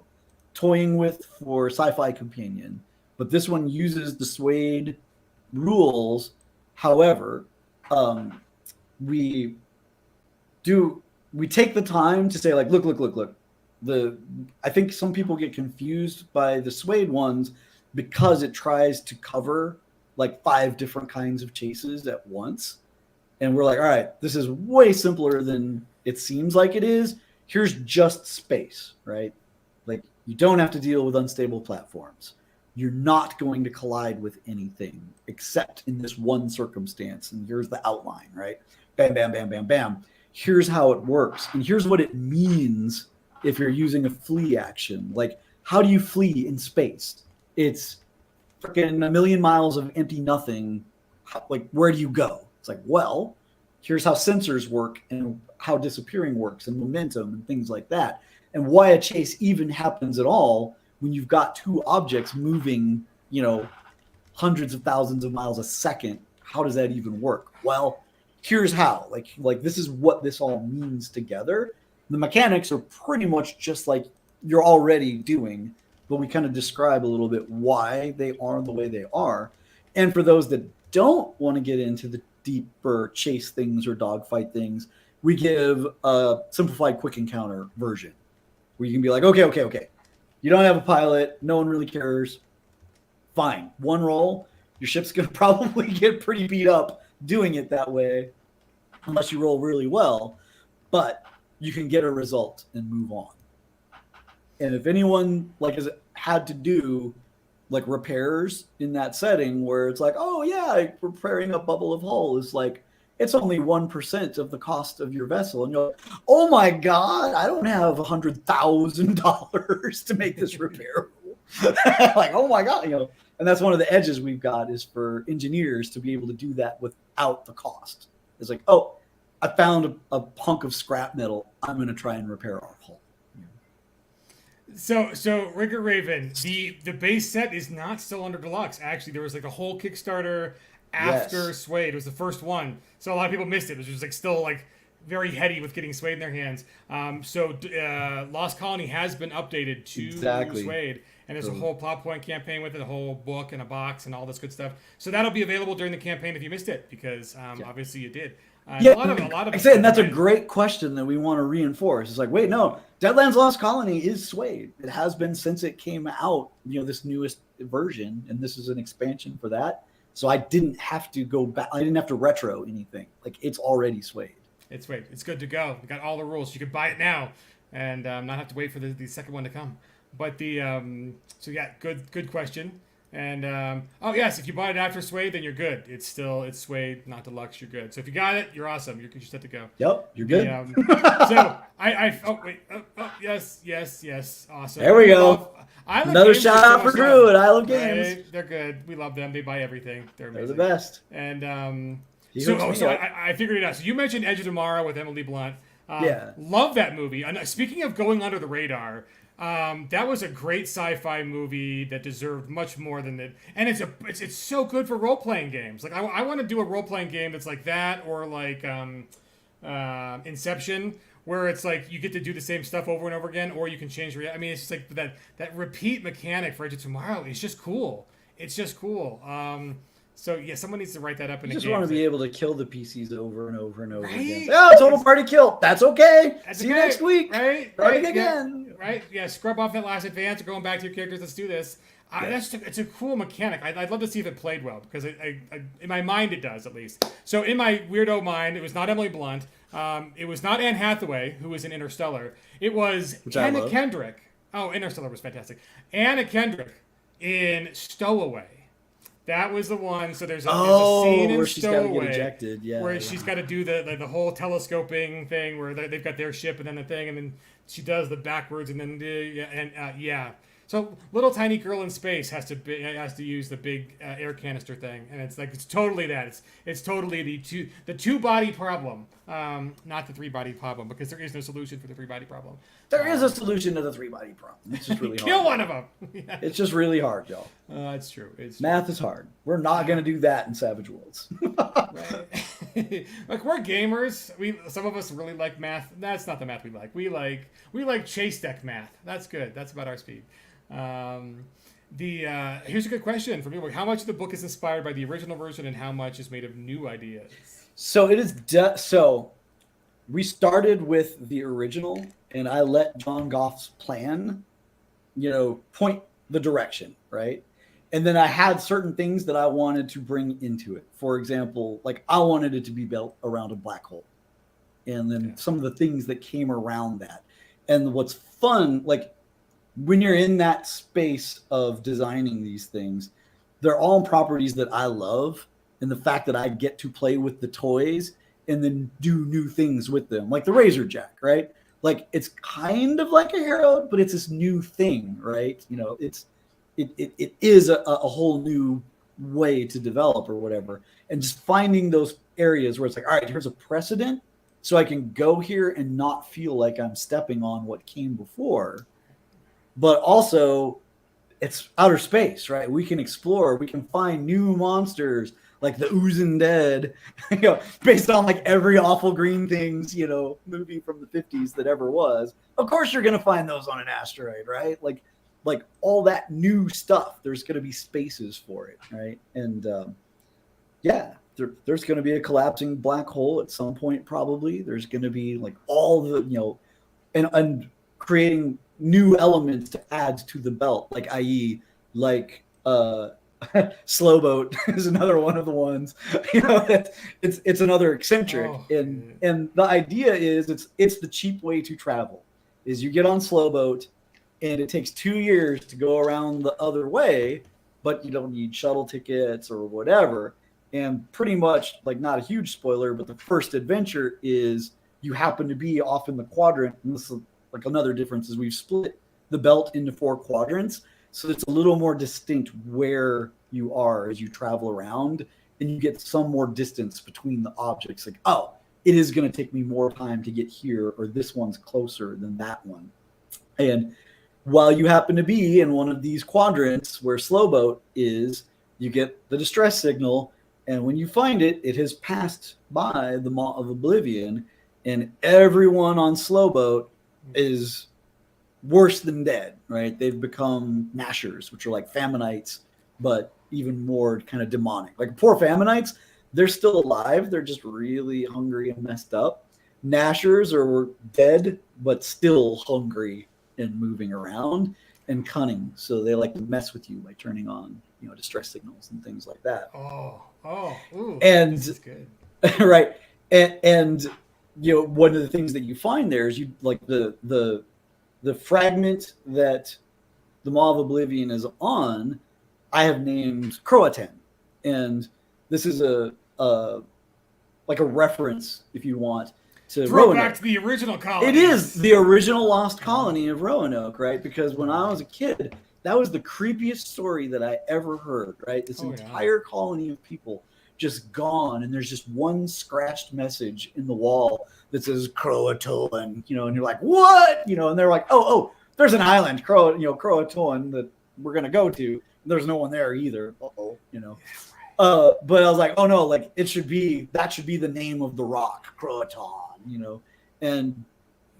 toying with for Sci-Fi Companion, but this one uses the Suede rules. However, we take the time to say, like, look. I think some people get confused by the Suede ones because it tries to cover like 5 different kinds of chases at once. And we're like, all right, this is way simpler than it seems like it is. Here's just space, right? Like, you don't have to deal with unstable platforms. You're not going to collide with anything except in this one circumstance. And here's the outline, right? Bam, bam, bam, bam, bam. Here's how it works. And here's what it means if you're using a flee action. Like, how do you flee in space? It's freaking a million miles of empty nothing. Like, where do you go? It's like, well, here's how sensors work and how disappearing works and momentum and things like that, and why a chase even happens at all when you've got two objects moving, hundreds of thousands of miles a second. How does that even work? Well, here's how. Like this is what this all means together. The mechanics are pretty much just like you're already doing, but we kind of describe a little bit why they are the way they are. And for those that don't want to get into the deeper chase things or dogfight things, we give a simplified quick encounter version where you can be like, okay. You don't have a pilot. No one really cares. Fine. One roll. Your ship's going to probably get pretty beat up doing it that way unless you roll really well. But you can get a result and move on. And if anyone has had to do repairs in that setting where it's like, oh yeah, repairing a bubble of hull is it's only 1% of the cost of your vessel, and you're like, oh my god, I don't have $100,000 to make this repair. Oh my god, and that's one of the edges we've got is for engineers to be able to do that without the cost. It's like, oh, I found a hunk of scrap metal. I'm going to try and repair our hull. So Rigger Raven, the base set is not still under deluxe. Actually, there was a whole Kickstarter after Suede. It was the first one, so a lot of people missed it. It was just still very heady with getting Suede in their hands. Lost Colony has been updated to Suede, and there's a whole plot point campaign with it, a whole book and a box and all this good stuff. So that'll be available during the campaign if you missed it, because obviously you did. A lot of I say, and that's a great question that we want to reinforce. It's wait, no, Deadlands Lost Colony is Suede. It has been since it came out, this newest version, and this is an expansion for that. So I didn't have to go back. I didn't have to retro anything. It's already Suede. It's Suede. It's good to go. We got all the rules. You can buy it now and not have to wait for the second one to come. But good question. And yes, if you bought it after Suede, then you're good. It's Suede, not deluxe. You're good. So if you got it, you're awesome. You're set to go. Yep, you're good. Yes, awesome. There we go. Another shout out for Drew at Isle of Games. Right? They're good. We love them. They buy everything. They're amazing. They're the best. And I figured it out. So you mentioned Edge of Tomorrow with Emily Blunt. Love that movie. And speaking of going under the radar. That was a great sci-fi movie that deserved much more than that, and it's so good for role-playing games. I want to do a role-playing game that's like that, or Inception, where it's you get to do the same stuff over and over again, or you can change reality. I mean, it's just that repeat mechanic for Edge of Tomorrow is just cool. It's just cool. Someone needs to write that up in a game. You just want to be able to kill the PCs over and over and over again. Oh, total party kill. That's okay. See you next week. Right. Again. Yeah. Right. Yeah. Scrub off that last advance or going back to your characters. Let's do this. It's a cool mechanic. I'd love to see if it played well, because I in my mind it does, at least. So in my weirdo mind, it was not Emily Blunt. It was not Anne Hathaway, who was in Interstellar. It was Anna Kendrick. Oh, Interstellar was fantastic. Anna Kendrick in Stowaway. That was the one. So there's a scene in where she's got to get Stowaway ejected. Yeah, where she's got to do the whole telescoping thing where they've got their ship and then the thing, and then she does the backwards and then So little tiny girl in space has to use the big air canister thing, and it's totally that. It's totally the two body problem, not the three body problem, because there is no solution for the three body problem. There is a solution to the three body problem. It's just really hard. Kill one of them. Yeah. It's just really hard, y'all. It's true. Math is hard. We're not going to do that in Savage Worlds. Right. We're gamers. Some of us really like math. That's not the math we like. We like chase deck math. That's good. That's about our speed. Here's a good question for people. How much of the book is inspired by the original version, and how much is made of new ideas? So it is. So we started with the original, and I let John Goff's plan, point the direction, right? And then I had certain things that I wanted to bring into it. For example, I wanted it to be built around a black hole, and then some of the things that came around that. And what's fun, when you're in that space of designing these things, they're all properties that I love, and the fact that I get to play with the toys and then do new things with them, like the Razor Jack, right? It's kind of like a hero, but it's this new thing, right? It is a whole new way to develop or whatever, and just finding those areas where it's like, all right, here's a precedent, so I can go here and not feel like I'm stepping on what came before. But also, it's outer space, right? We can explore, we can find new monsters like the Oozing Dead, based on like every Awful Green Things, movie from the 50s that ever was. Of course, you're gonna find those on an asteroid, right? Like all that new stuff. There's gonna be spaces for it, right? And there's gonna be a collapsing black hole at some point, probably. There's gonna be like all the and creating new elements to add to the belt, like i.e. like Slow Boat is another one of the ones. It's another eccentric, and the idea is it's the cheap way to travel. Is you get on Slow Boat, and it takes 2 years to go around the other way, but you don't need shuttle tickets or whatever. And pretty much, like, not a huge spoiler, but the first adventure is you happen to be off in the quadrant, and this is like another difference is we've split the belt into 4 quadrants. So it's a little more distinct where you are as you travel around, and you get some more distance between the objects. Like, oh, it is going to take me more time to get here, or this one's closer than that one. And while you happen to be in one of these quadrants where Slow Boat is, you get the distress signal. And when you find it, it has passed by the Maw of Oblivion, and everyone on Slow Boat is worse than dead, right? They've become Nashers, which are like Faminites, but even more kind of demonic. Like poor Faminites, they're still alive. They're just really hungry and messed up. Nashers are dead, but still hungry and moving around and cunning. So they like to mess with you by turning on, distress signals and things like that. Ooh, and this is good. Right. And one of the things that you find there is you like the fragment that the Maw of Oblivion is on, I have named Croatan. And this is a reference, if you want, to Throw Roanoke. Back to the original colony. It is the original Lost Colony of Roanoke, right? Because when I was a kid, that was the creepiest story that I ever heard, right? This entire colony of people just gone, and there's just one scratched message in the wall that says Croatoan, and you're like, what? And they're like, oh, there's an island, Croatoan, that we're gonna go to. There's no one there either. But I was like, oh no, like that should be the name of the rock, Croatan, and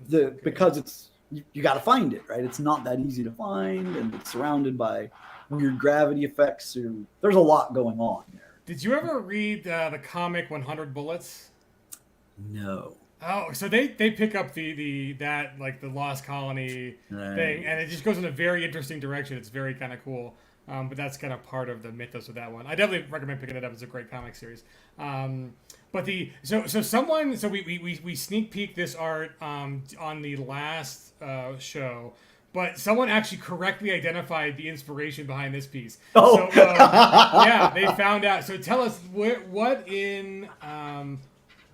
because it's you got to find it, right? It's not that easy to find, and it's surrounded by weird gravity effects. So there's a lot going on there. Did you ever read the comic 100 Bullets? No. Oh, so they pick up the Lost Colony thing, and it just goes in a very interesting direction. It's very kind of cool. But that's kind of part of the mythos of that one. I definitely recommend picking it up. It's a great comic series. But we sneak peek this art on the last show, but someone actually correctly identified the inspiration behind this piece. Oh, so, yeah, they found out. So tell us what in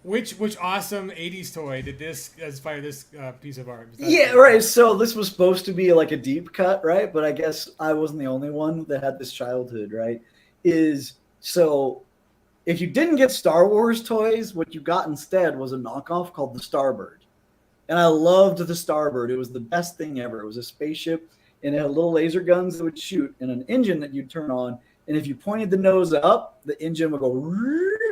which awesome 80s toy did this inspire this piece of art? Right. So this was supposed to be like a deep cut, right? But I guess I wasn't the only one that had this childhood, right? So if you didn't get Star Wars toys, what you got instead was a knockoff called the Starbird. And I loved the Starbird. It was the best thing ever. It was a spaceship, and it had little laser guns that would shoot, and an engine that you'd turn on. And if you pointed the nose up, the engine would go,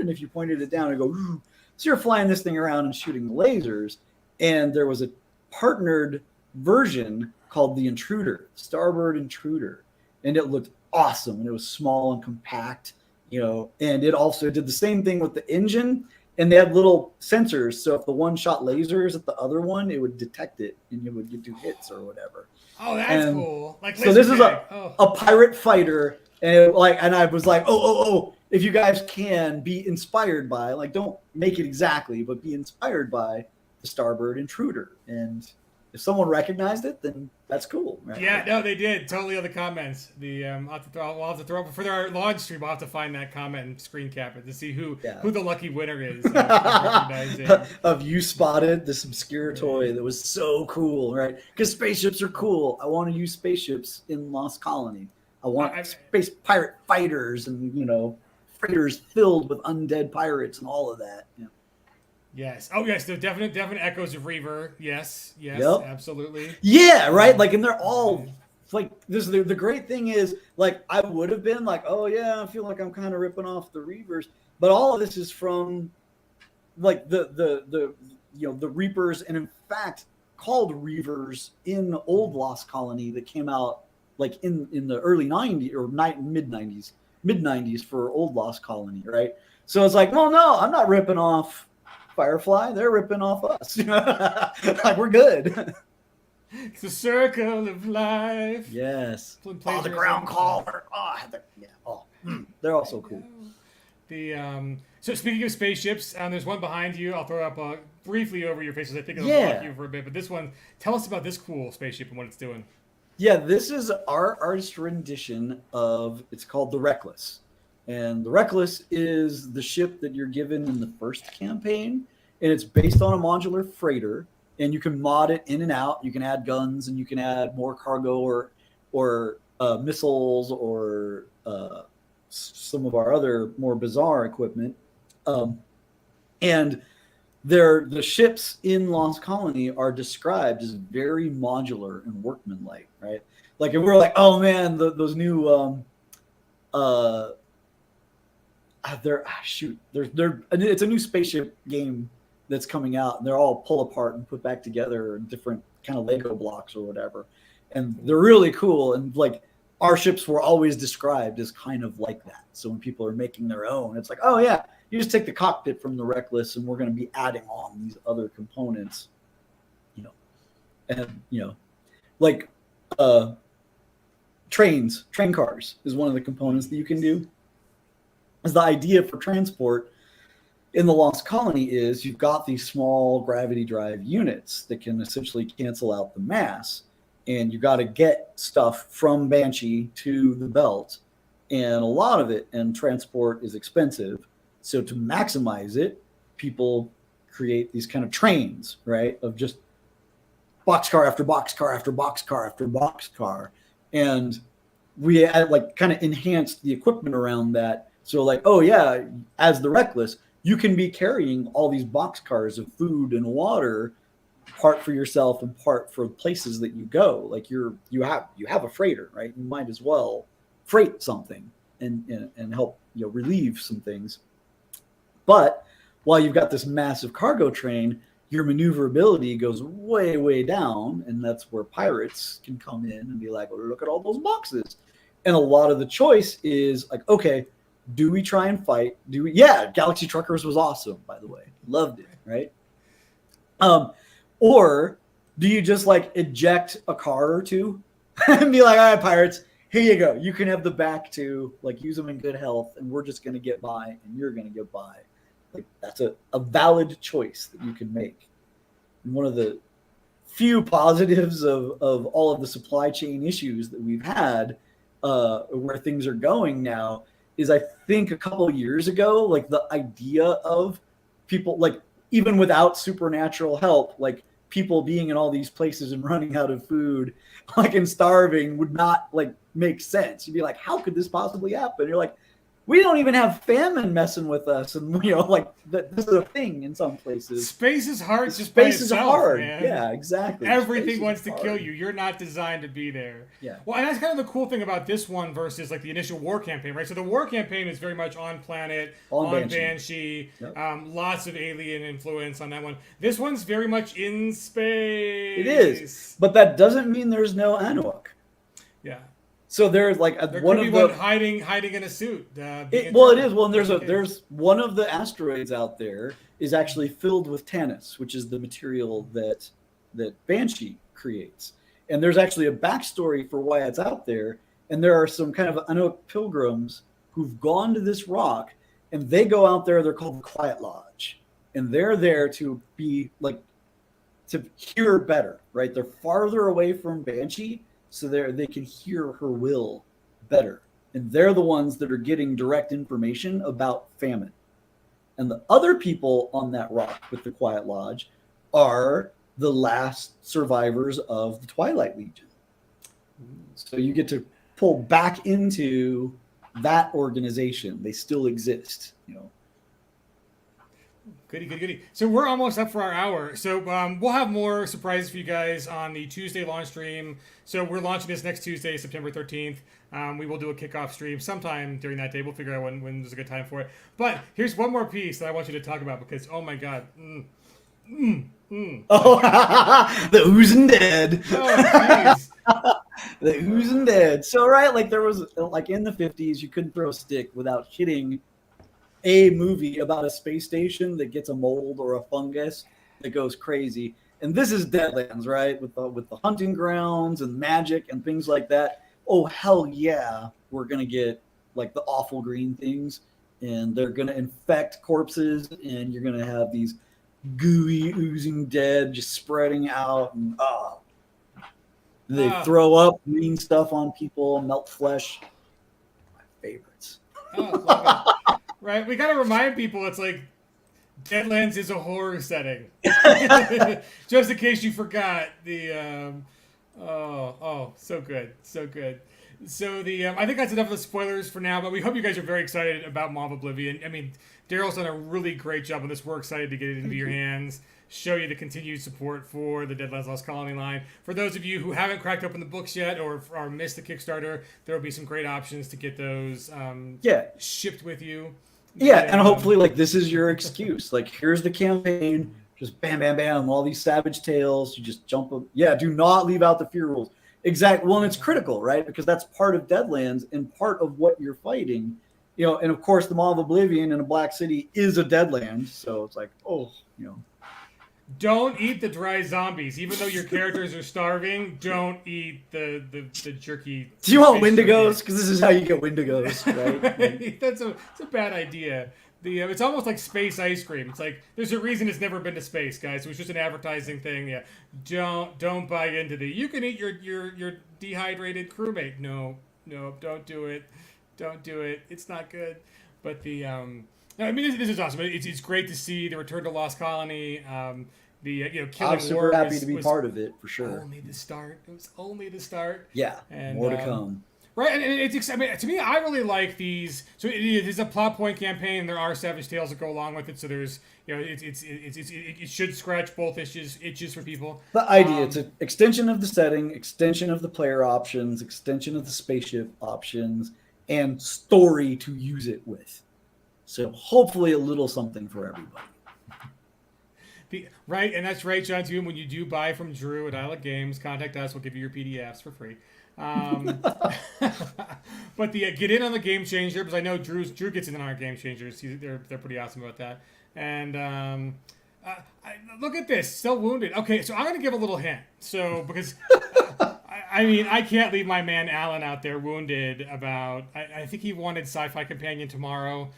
and if you pointed it down, it'd go. So you're flying this thing around and shooting lasers. And there was a partnered version called the Intruder, Starbird Intruder. And it looked awesome. And it was small and compact, and it also did the same thing with the engine. And they had little sensors. So if the one shot lasers at the other one, it would detect it, and you would do hits or whatever. Oh, that's cool. So this is a pirate fighter. And I was like, oh, if you guys can be inspired by, like, don't make it exactly, but be inspired by the Starbird Intruder. And if someone recognized it, then that's cool. Right? Yeah, no, they did. Totally on the comments. We'll have to throw up for our launch stream. We'll have to find that comment and screen cap it to see who the lucky winner is. Of you spotted this obscure toy that was so cool, right? Because spaceships are cool. I want to use spaceships in Lost Colony. I want space pirate fighters and freighters filled with undead pirates and all of that. Yeah. Yes. Oh, yes. The definite echoes of Reaver. Yes. Yes. Yep. Absolutely. Yeah, right. Like, and they're all like this. The great thing is, like, I would have been like, oh yeah, I feel like I'm kind of ripping off the Reavers, but all of this is from like the the Reapers, and in fact called Reavers in Old Lost Colony that came out like in the early 90s or mid 90s for Old Lost Colony, right? So it's like, well, no, I'm not ripping off Firefly, they're ripping off us. Like, we're good. It's a circle of life. Yes. Oh, the ground caller. Oh, yeah. Oh, they're all so cool. The so speaking of spaceships, there's one behind you. I'll throw up briefly over your faces. I think it'll block you for a bit. But this one, tell us about this cool spaceship and what it's doing. Yeah, this is our artist rendition of. It's called the Reckless, and the Reckless is the ship that you're given in the first campaign, and it's based on a modular freighter. And you can mod it in and out. You can add guns, and you can add more cargo or missiles or some of our other more bizarre equipment. And the ships in Lost Colony are described as very modular and workmanlike, right? Like, if we're like, oh man, those new it's a new spaceship game that's coming out, and they're all pull apart and put back together in different kind of Lego blocks or whatever, and they're really cool. And like, our ships were always described as kind of like that. So when people are making their own, it's like, oh yeah, you just take the cockpit from the Reckless, and we're going to be adding on these other components, and like train cars is one of the components that you can do. As the idea for transport in the Lost Colony is, you've got these small gravity drive units that can essentially cancel out the mass, and you got to get stuff from Banshee to the belt, and a lot of it and transport is expensive. So to maximize it, people create these kind of trains, right, of just boxcar after boxcar after boxcar after boxcar, and we like kind of enhanced the equipment around that. So like, oh yeah, as the Reckless, you can be carrying all these boxcars of food and water, part for yourself and part for places that you go. Like, you have a freighter, right? You might as well freight something and help relieve some things. But while you've got this massive cargo train, your maneuverability goes way, way down, and that's where pirates can come in and be like, oh, look at all those boxes. And a lot of the choice is like, okay, do we try and fight? Galaxy Truckers was awesome, by the way. Loved it, right? Or do you just like eject a car or two and be like, all right, pirates, here you go. You can have the back to like use them in good health, and we're just going to get by, and you're going to get by. Like, that's a valid choice that you can make. And one of the few positives of all of the supply chain issues that we've had, where things are going now, is I think a couple of years ago, like, the idea of people, like, even without supernatural help, like, people being in all these places and running out of food, like, and starving would not like make sense. You'd be like, how could this possibly happen? You're like, we don't even have famine messing with us, and like this is a thing in some places. Space is hard. Just space by is itself, hard. Man. Yeah, exactly. Everything wants to kill you. You're not designed to be there. Yeah. Well, and that's kind of the cool thing about this one versus like the initial war campaign, right? So the war campaign is very much on planet, on Banshee. Yep. Lots of alien influence on that one. This one's very much in space. It is, but that doesn't mean there's no Anuak. Yeah. So there's like one hiding in a suit. It is. Well, and there's one of the asteroids out there is actually filled with Tannis, which is the material that Banshee creates. And there's actually a backstory for why it's out there. And there are some kind of Anuak pilgrims who've gone to this rock, and they go out there. They're called the Quiet Lodge, and they're there to be like to hear better. Right? They're farther away from Banshee, so they can hear her will better. And they're the ones that are getting direct information about famine. And the other people on that rock with the Quiet Lodge are the last survivors of the Twilight Legion. So you get to pull back into that organization. They still exist, you know. Goody. So we're almost up for our hour. So we'll have more surprises for you guys on the Tuesday launch stream. So we're launching this next Tuesday, September 13th. We will do a kickoff stream sometime during that day. We'll figure out when there's a good time for it. But here's one more piece that I want you to talk about because, oh my God. Oh, the Oozing Dead. Oh, jeez. The Oozing Dead. So, right, like there was, like in the 50s, you couldn't throw a stick without hitting a movie about a space station that gets a mold or a fungus that goes crazy. And this is Deadlands, right? With the hunting grounds and magic and things like that. Oh, hell yeah. We're going to get like the awful green things and they're going to infect corpses and you're going to have these gooey, oozing dead just spreading out. And they throw up green stuff on people, melt flesh. My favorites. Love it. Right, we gotta remind people it's like Deadlands is a horror setting. Just in case you forgot the so good. So the I think that's enough of the spoilers for now, but we hope you guys are very excited about Maw of Oblivion. I mean, Daryl's done a really great job on this. We're excited to get it into your hands, show you the continued support for the Deadlands Lost Colony line. For those of you who haven't cracked open the books yet or missed the Kickstarter, there will be some great options to get those shipped with you. Yeah, and hopefully, like, this is your excuse. Like, here's the campaign. Just bam, bam, bam. All these savage tales. You just jump up. Yeah, do not leave out the fear rules. Exactly. Well, and it's critical, right? Because that's part of Deadlands and part of what you're fighting. You know, and of course, the Maw of Oblivion in a Black City is a Deadland. So it's like, Don't eat the dry zombies. Even though your characters are starving, don't eat the jerky. Do you want Wendigos? Because this is how you get Wendigos, right? It's a bad idea. It's almost like space ice cream. It's like there's a reason it's never been to space, guys. It was just an advertising thing. Yeah, don't buy into the. You can eat your dehydrated crewmate. No, don't do it. Don't do it. It's not good. But I mean, this is awesome. It's great to see the return to Lost Colony. Killing I'm super happy to be part of it for sure. Only the start. It was only the start. Yeah, and more to come. Right, and it's. I mean, to me, I really like these. So it is a plot point campaign. There are savage tales that go along with it. So there's, it should scratch both itches for people. The idea, it's an extension of the setting, extension of the player options, extension of the spaceship options, and story to use it with. So hopefully a little something for everybody. Right, and that's right, John, too. When you do buy from Drew at Islet Games, contact us. We'll give you your PDFs for free. But get in on the GameChanger, because I know Drew gets in on our GameChangers. They're pretty awesome about that. And look at this, still wounded. Okay, so I'm going to give a little hint. So because I mean, I can't leave my man Alan out there wounded about. I think he wanted Sci-Fi Companion tomorrow.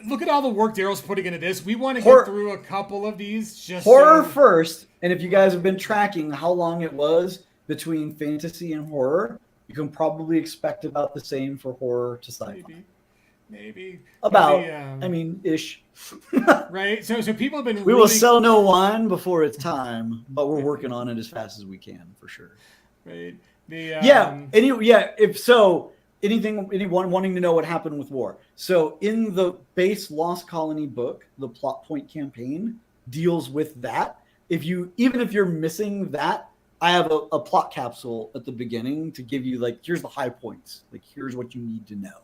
Look at all the work Daryl's putting into this. We want to get through a couple of these. Just horror first, and if you guys have been tracking how long it was between fantasy and horror, you can probably expect about the same for horror to sci-fi. Maybe. Ish. Right. So people have been. We will sell no wine before it's time, but we're working on it as fast as we can for sure. Right. Anyone wanting to know what happened with war? So in the base Lost Colony book, the plot point campaign deals with that. Even if you're missing that, I have a plot capsule at the beginning to give you like, here's the high points. Like, here's what you need to know.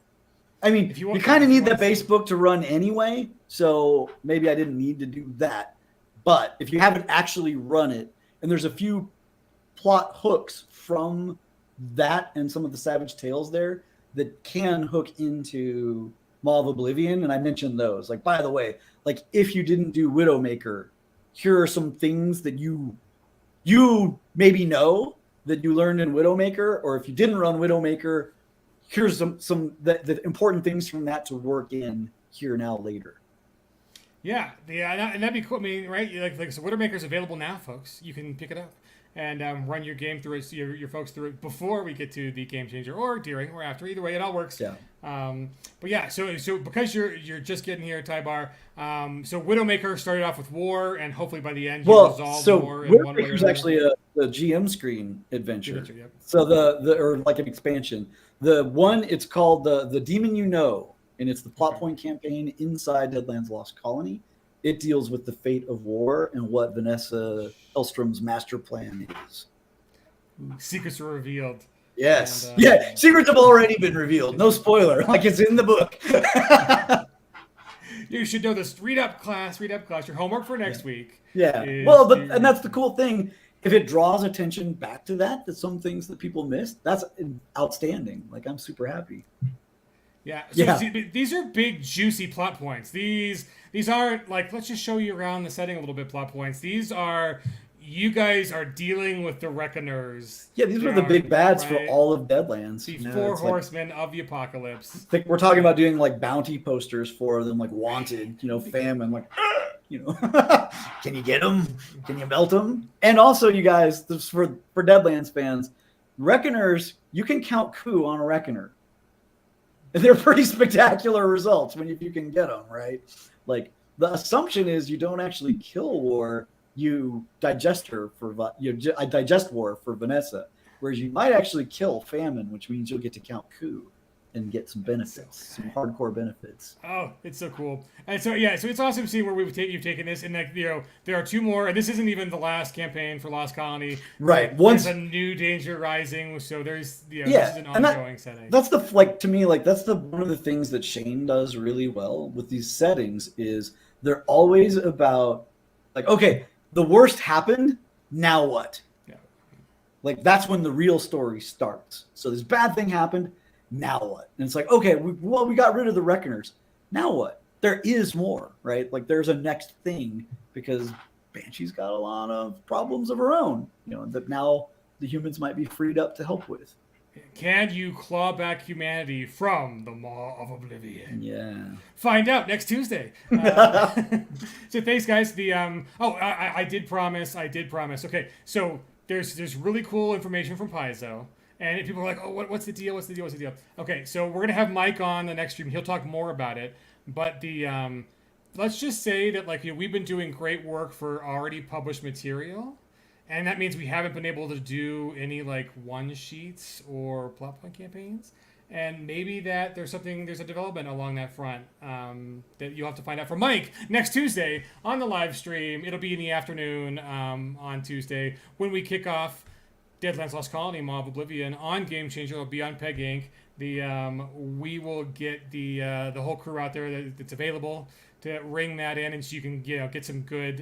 I mean, you kind of need that base book to run anyway, so maybe I didn't need to do that. But if you haven't actually run it, and there's a few plot hooks from that and some of the Savage Tales there that can hook into Maw of Oblivion, and I mentioned those. Like, by the way, like if you didn't do Widowmaker, here are some things that you maybe know that you learned in Widowmaker, or if you didn't run Widowmaker, here's some the important things from that to work in here now later. Yeah, and that'd be cool. I mean, right? So Widowmaker's available now, folks. You can pick it up and run your game through it, your folks through it before we get to the GameChanger, or during or after. Either way, it all works. Yeah. But yeah, so because you're just getting here, Tybar. So Widowmaker started off with war, and hopefully by the end you resolve war. Widowmaker's actually the GM screen adventure. Adventure, yep. So the or like an expansion. The one it's called the Demon You Know, and it's the plot point campaign inside Deadlands Lost Colony. It deals with the fate of war and what Vanessa Elstrom's master plan is. Secrets are revealed. Yes. And, yeah. Secrets have already been revealed. No spoiler. Like it's in the book. You should know this. Read up, class. Read up, class. Your homework for next week. Yeah. Well, and that's the cool thing. If it draws attention back to that some things that people missed, that's outstanding. Like I'm super happy. Yeah. So see, these are big, juicy plot points. These aren't like, let's just show you around the setting a little bit plot points. These are, you guys are dealing with the Reckoners. Yeah, these were the big bads for all of Deadlands. The four horsemen of the apocalypse. I think we're talking about doing like bounty posters for them, like wanted, famine, like, can you get them? Can you melt them? And also, you guys, this for Deadlands fans, Reckoners, you can count coup on a Reckoner. They're pretty spectacular results if you can get them, right? Like the assumption is you don't actually kill war, you digest war for Vanessa, whereas you might actually kill famine, which means you'll get to count coup and get some benefits, some hardcore benefits. Oh, it's so cool. And so so it's awesome seeing where you've taken this, and like there are two more, and this isn't even the last campaign for Lost Colony. Right. There's a new danger rising, so there's this is an ongoing setting. That's that's one of the things that Shane does really well with these settings is they're always about like, okay, the worst happened, now what? Yeah. Like that's when the real story starts. So this bad thing happened. Now what? And it's like, okay, we got rid of the Reckoners. Now what? There is more, right? Like there's a next thing because Banshee's got a lot of problems of her own, that now the humans might be freed up to help with. Can you claw back humanity from the Maw of Oblivion? Yeah. Find out next Tuesday. So thanks, guys. I did promise. Okay, so there's really cool information from Paizo. And people are like, oh, what's the deal? What's the deal? Okay, so we're going to have Mike on the next stream. He'll talk more about it. But let's just say that we've been doing great work for already published material. And that means we haven't been able to do any one-sheets or plot point campaigns. And maybe that there's a development along that front that you'll have to find out from Mike next Tuesday on the live stream. It'll be in the afternoon on Tuesday when we kick off Deadlands Lost Colony, Maw of Oblivion on GameChanger. It'll be on Peg Inc. We will get the whole crew out there that's available to ring that in, and so you can get some good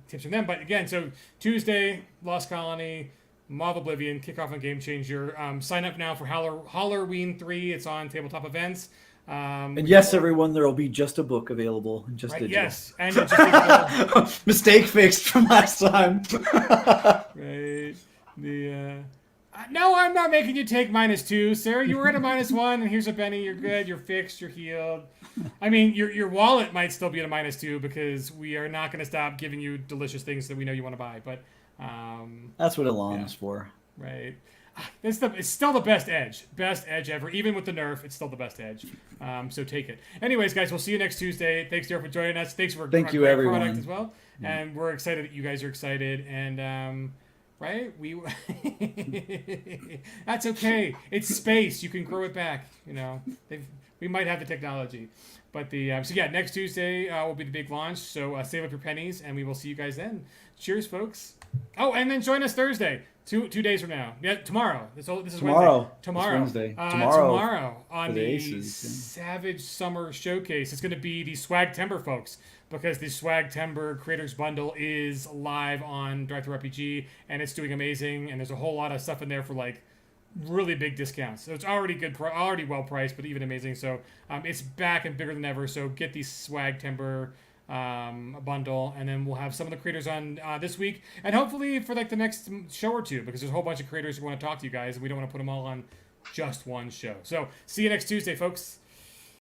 tips from them. But again, so Tuesday, Lost Colony, Maw of Oblivion, kickoff on GameChanger. Sign up now for Halloween 3. It's on tabletop events. And yes, everyone, there will be just a book available, just digital. Yes, and just digital. Mistake fixed from last time. Right. No, I'm not making you take -2, sir. You were at a -1, and here's a penny. You're good. You're fixed. You're healed. I mean, your wallet might still be at a -2 because we are not going to stop giving you delicious things that we know you want to buy. But that's what Elan is for, right? It's still the best edge ever. Even with the nerf, it's still the best edge. So take it. Anyways, guys, we'll see you next Tuesday. Thanks, Derek, for joining us. Thanks for thank you, everyone. Product as well. Yeah. And we're excited that you guys are excited. And right? That's okay. It's space. You can grow it back. We might have the technology, but next Tuesday will be the big launch. So save up your pennies, and we will see you guys then. Cheers, folks. Oh, and then join us Thursday, two days from now. Yeah, tomorrow. This is tomorrow. Wednesday. Tomorrow. It's Wednesday. Tomorrow on the Aces, Savage Summer Showcase. It's going to be the Swagtember folks, because the Swagtember Creators Bundle is live on DriveThruRPG, and it's doing amazing. And there's a whole lot of stuff in there for really big discounts. So it's already already well priced, but even amazing. So it's back and bigger than ever. So get the Swagtember bundle, and then we'll have some of the creators on this week, and hopefully for the next show or two, because there's a whole bunch of creators who want to talk to you guys, and we don't want to put them all on just one show. So see you next Tuesday, folks.